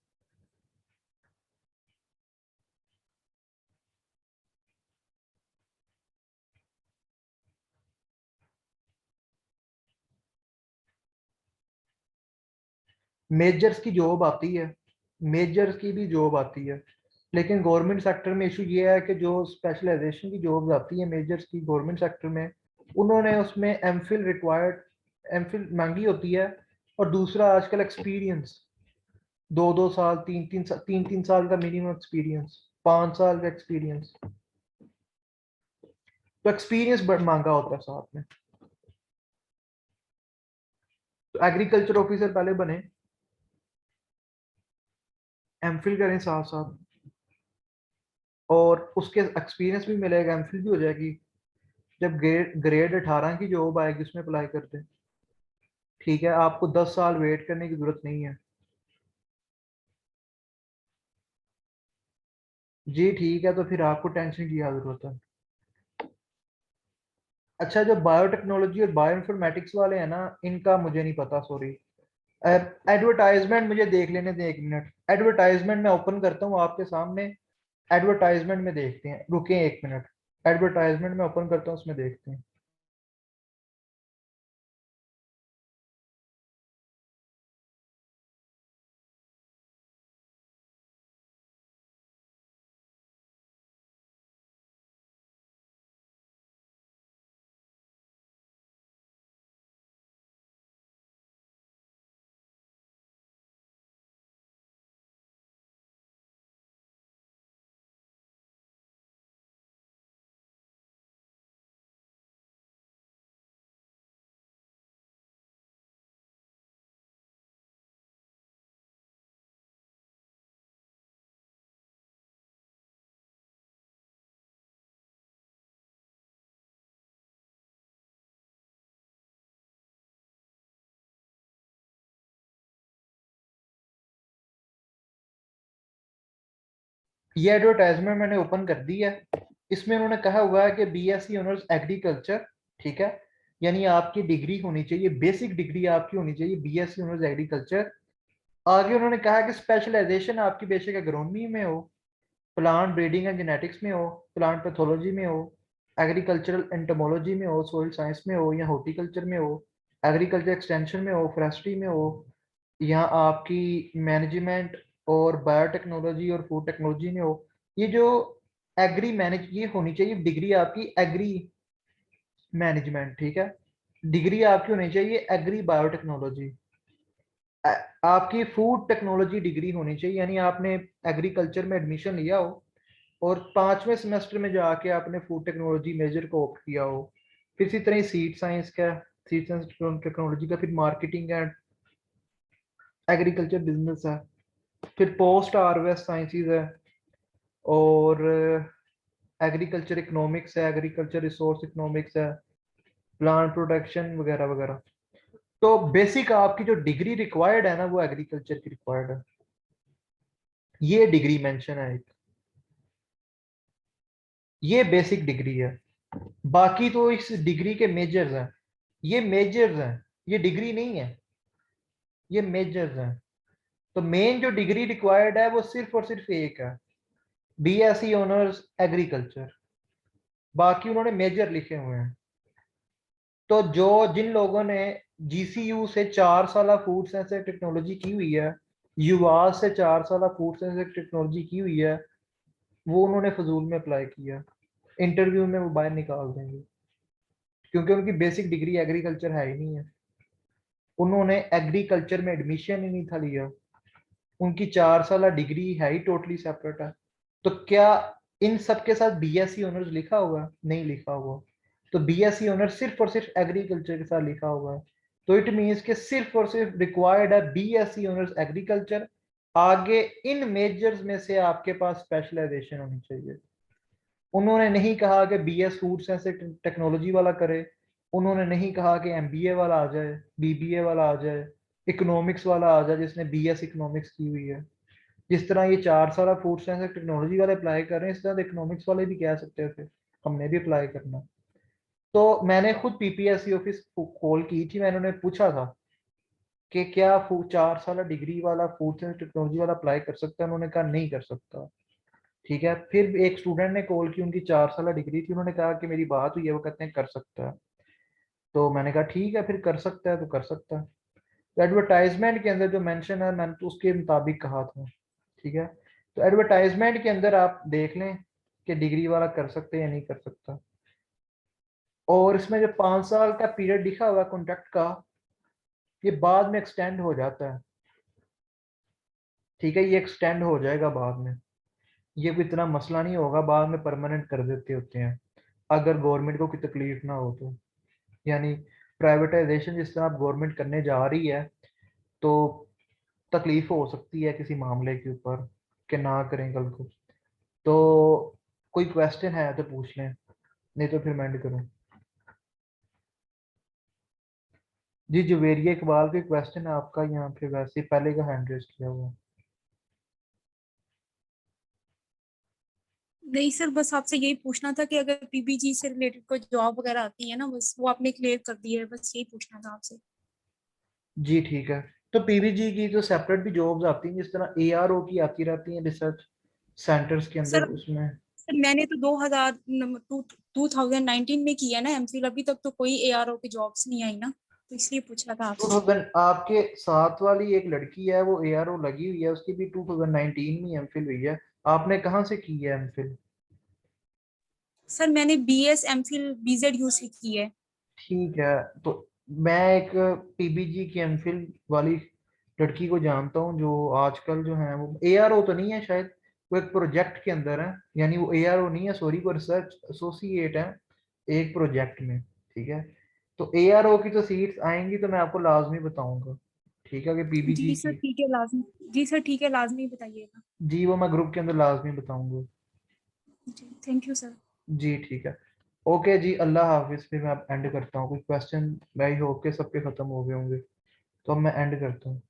मेजर्स की जॉब आती है, मेजर्स की भी जॉब आती है, लेकिन गवर्नमेंट सेक्टर में इशू ये है कि जो स्पेशलाइजेशन की जॉब्स आती है मेजर्स की गवर्नमेंट सेक्टर में, उन्होंने उसमें एमफिल रिक्वायर्ड, एमफिल मांगी होती है। और दूसरा आजकल एक्सपीरियंस 2-2 साल, 3-3 साल का मिनिमम एक्सपीरियंस, 5 साल का एक्सपीरियंस, तो एक्सपीरियंस बड़ा महंगा होता है साथ में। तो एग्रीकल्चर ऑफिसर पहले बने, एमफिल करें साथ साथ, और उसके एक्सपीरियंस भी मिलेगा, एमफिल भी हो जाएगी। जब ग्रेड 18 की जॉब आएगी उसमें अप्लाई करते हैं। ठीक है, आपको 10 साल वेट करने की जरूरत नहीं है। जी ठीक है, तो फिर आपको टेंशन की क्या जरूरत है। अच्छा, जो बायोटेक्नोलॉजी और बायोइन्फॉर्मेटिक्स वाले हैं ना, इनका मुझे नहीं पता, सॉरी। एडवर्टाइजमेंट मुझे देख लेने दें, 1 मिनट, एडवर्टाइजमेंट मैं ओपन करता हूँ आपके सामने। एडवर्टाइजमेंट में देखते हैं, रुके 1 मिनट, एडवर्टाइजमेंट में ओपन करता हूँ, उसमें देखते हैं। ये एडवर्टाइजमेंट मैंने ओपन कर दी है। इसमें उन्होंने कहा हुआ है कि बीएससी ऑनर्स एग्रीकल्चर, ठीक है, यानी आपकी डिग्री होनी चाहिए, बेसिक डिग्री आपकी होनी चाहिए बीएससी ऑनर्स एग्रीकल्चर। आगे उन्होंने कहा कि स्पेशलाइजेशन आपकी बेसिक एग्रोनॉमी में हो, प्लांट ब्रीडिंग एंड जेनेटिक्स में हो, प्लांट पैथोलॉजी में हो, एग्रीकल्चरल एंटोमोलॉजी में हो, सोइल साइंस में हो, या हॉर्टिकल्चर में हो, एग्रीकल्चर एक्सटेंशन में हो, फॉरेस्ट्री में हो, या आपकी मैनेजमेंट और बायोटेक्नोलॉजी और फूड टेक्नोलॉजी में हो, ये जो एग्री मैनेज ये होनी चाहिए डिग्री आपकी एग्री मैनेजमेंट, ठीक है। डिग्री आपकी होनी चाहिए एग्री बायोटेक्नोलॉजी, आपकी फूड टेक्नोलॉजी डिग्री होनी चाहिए, यानी आपने एग्रीकल्चर में एडमिशन लिया हो और 5वें सेमेस्टर में जाके आपने फूड टेक्नोलॉजी मेजर को ऑप्ट किया हो। फिर इसी तरह सीड साइंस का, सीड साइंस टेक्नोलॉजी का, फिर मार्केटिंग एंड एग्रीकल्चर बिजनेस है, फिर पोस्ट हार्वेस्ट साइंसेस है, और एग्रीकल्चर इकोनॉमिक्स है, एग्रीकल्चर रिसोर्स इकोनॉमिक्स है, प्लांट प्रोडक्शन वगैरह वगैरह। तो बेसिक आपकी जो डिग्री रिक्वायर्ड है ना, वो एग्रीकल्चर की रिक्वायर्ड है। ये डिग्री मेंशन है एक, ये बेसिक डिग्री है। बाकी तो इस डिग्री के मेजर्स हैं, ये मेजर्स हैं, ये डिग्री नहीं है, ये मेजर्स हैं। तो मेन जो डिग्री रिक्वायर्ड है वो सिर्फ और सिर्फ एक है, बीएससी ऑनर्स एग्रीकल्चर। बाकी उन्होंने मेजर लिखे हुए हैं। तो जिन लोगों ने जीसीयू से 4 साल फूड साइंस टेक्नोलॉजी की हुई है, युवा से 4 साल फूड साइंस टेक्नोलॉजी की हुई है, वो उन्होंने फजूल में अप्लाई किया, इंटरव्यू में वो बाहर निकाल देंगे, क्योंकि उनकी बेसिक डिग्री एग्रीकल्चर है ही नहीं है। उन्होंने एग्रीकल्चर में एडमिशन ही नहीं था लिया, उनकी 4 साल डिग्री है ही टोटली सेपरेट है। तो क्या इन सब के साथ बीएससी ऑनर्स लिखा हुआ? नहीं लिखा हुआ। तो बीएससी ऑनर्स सिर्फ और सिर्फ एग्रीकल्चर के साथ लिखा हुआ है। तो इट मींस कि सिर्फ और सिर्फ रिक्वायर्ड है बीएससी ऑनर्स एग्रीकल्चर। आगे इन मेजर्स में से आपके पास स्पेशलाइजेशन होनी चाहिए। उन्होंने नहीं कहा कि बीएस फूड साइंस टेक्नोलॉजी वाला करे, उन्होंने नहीं कहा कि एमबीए वाला आ जाए, बीबीए वाला आ जाए, इकोनॉमिक्स वाला आ जाए जिसने बीएस इकोनॉमिक्स की हुई है। जिस तरह ये 4 साल फूड साइंस टेक्नोलॉजी वाले अप्लाई कर रहे हैं, इस तरह इकोनॉमिक्स वाले भी कह सकते थे हमने भी अप्लाई करना। तो मैंने खुद पीपीएससी ऑफिस कॉल की थी, मैंने उन्हें पूछा था कि क्या 4 साल डिग्री वाला फूड साइंस टेक्नोलॉजी वाला अप्लाई कर सकता है? उन्होंने कहा नहीं कर सकता। ठीक है, फिर एक स्टूडेंट ने कॉल की, उनकी 4 साल डिग्री थी, उन्होंने कहा कि मेरी बात हुई है, वो कहते हैं कर सकता है। तो मैंने कहा ठीक है, फिर कर सकता है तो कर सकता है। तो एडवर्टाइजमेंट के अंदर जो मेंशन है, मैंने तो उसके मुताबिक कहा था। ठीक है, तो एडवर्टाइजमेंट के अंदर आप देख लें कि डिग्री वाला कर सकते या नहीं कर सकता। और इसमें जो 5 साल का पीरियड लिखा हुआ है कॉन्ट्रैक्ट का, ये बाद में एक्सटेंड हो जाता है। ठीक है, ये एक्सटेंड हो जाएगा बाद में, ये कोई इतना मसला नहीं होगा, बाद में परमानेंट कर देते होते हैं अगर गवर्नमेंट को कोई तकलीफ ना हो तो। यानी प्राइवेटाइजेशन जिस तरह आप गवर्नमेंट करने जा रही है, तो तकलीफ हो सकती है किसी मामले के ऊपर कि ना करें कल को। तो कोई क्वेश्चन है तो पूछ लें, नहीं तो फिर मैं एंड करूं। जी जुवेरिया इकबाल के क्वेश्चन है आपका यहाँ पे, वैसे पहले का हैंड रेज किया हुआ। नहीं सर, बस आपसे यही पूछना था कि अगर पीबीजी से रिलेटेड कोई जॉब वगैरह आती है ना, बस वो आपने क्लियर कर दी है, बस यही पूछना था आपसे। जी ठीक है, तो पीवीजी की तो सेपरेट भी जॉब्स आती हैं, जिस तरह एआरओ की आती रहती हैं रिसर्च सेंटर्स के अंदर। सर उसमें सर मैंने तो 2019 में किया ना एमफिल, अभी तक तो कोई एआरओ की जॉब्स नहीं आई ना, तो इसलिए पूछा था आपसे। 2000 आपके साथ वाली एक लड़की है, वो एआरओ लगी हुई है, उसकी भी 2019 में एमफिल हुई है। आपने कहाँ से की है एमफिल? सर मैंने बीएस एमफिल बीजेडयू से की है। ठीक है, तो मैं एक पीबीजी की एमफिल वाली लड़की को जानता हूँ, जो आजकल जो है वो एआरओ तो नहीं है शायद, वो एक प्रोजेक्ट के अंदर है, यानी वो एआरओ नहीं है, सॉरी, वो रिसर्च एसोसिएट है एक प्रोजेक्ट में। ठीक है, तो एआरओ की तो सीट्स आएंगी तो मैं आपको लाजमी बताऊंगा। ठीक है, कि पीबीजी जी सर की, ठीक है, लाजमी। जी सर ठीक है, लाजमी बताइएगा। जी वो मैं ग्रुप के अंदर लाजमी बताऊंगा। जी थैंक यू सर। जी ठीक है, ओके जी, अल्लाह हाफिज। फिर मैं एंड करता हूँ। कोई क्वेश्चन? आई होप के सबके खत्म हो गए होंगे, तो अब मैं एंड करता हूँ।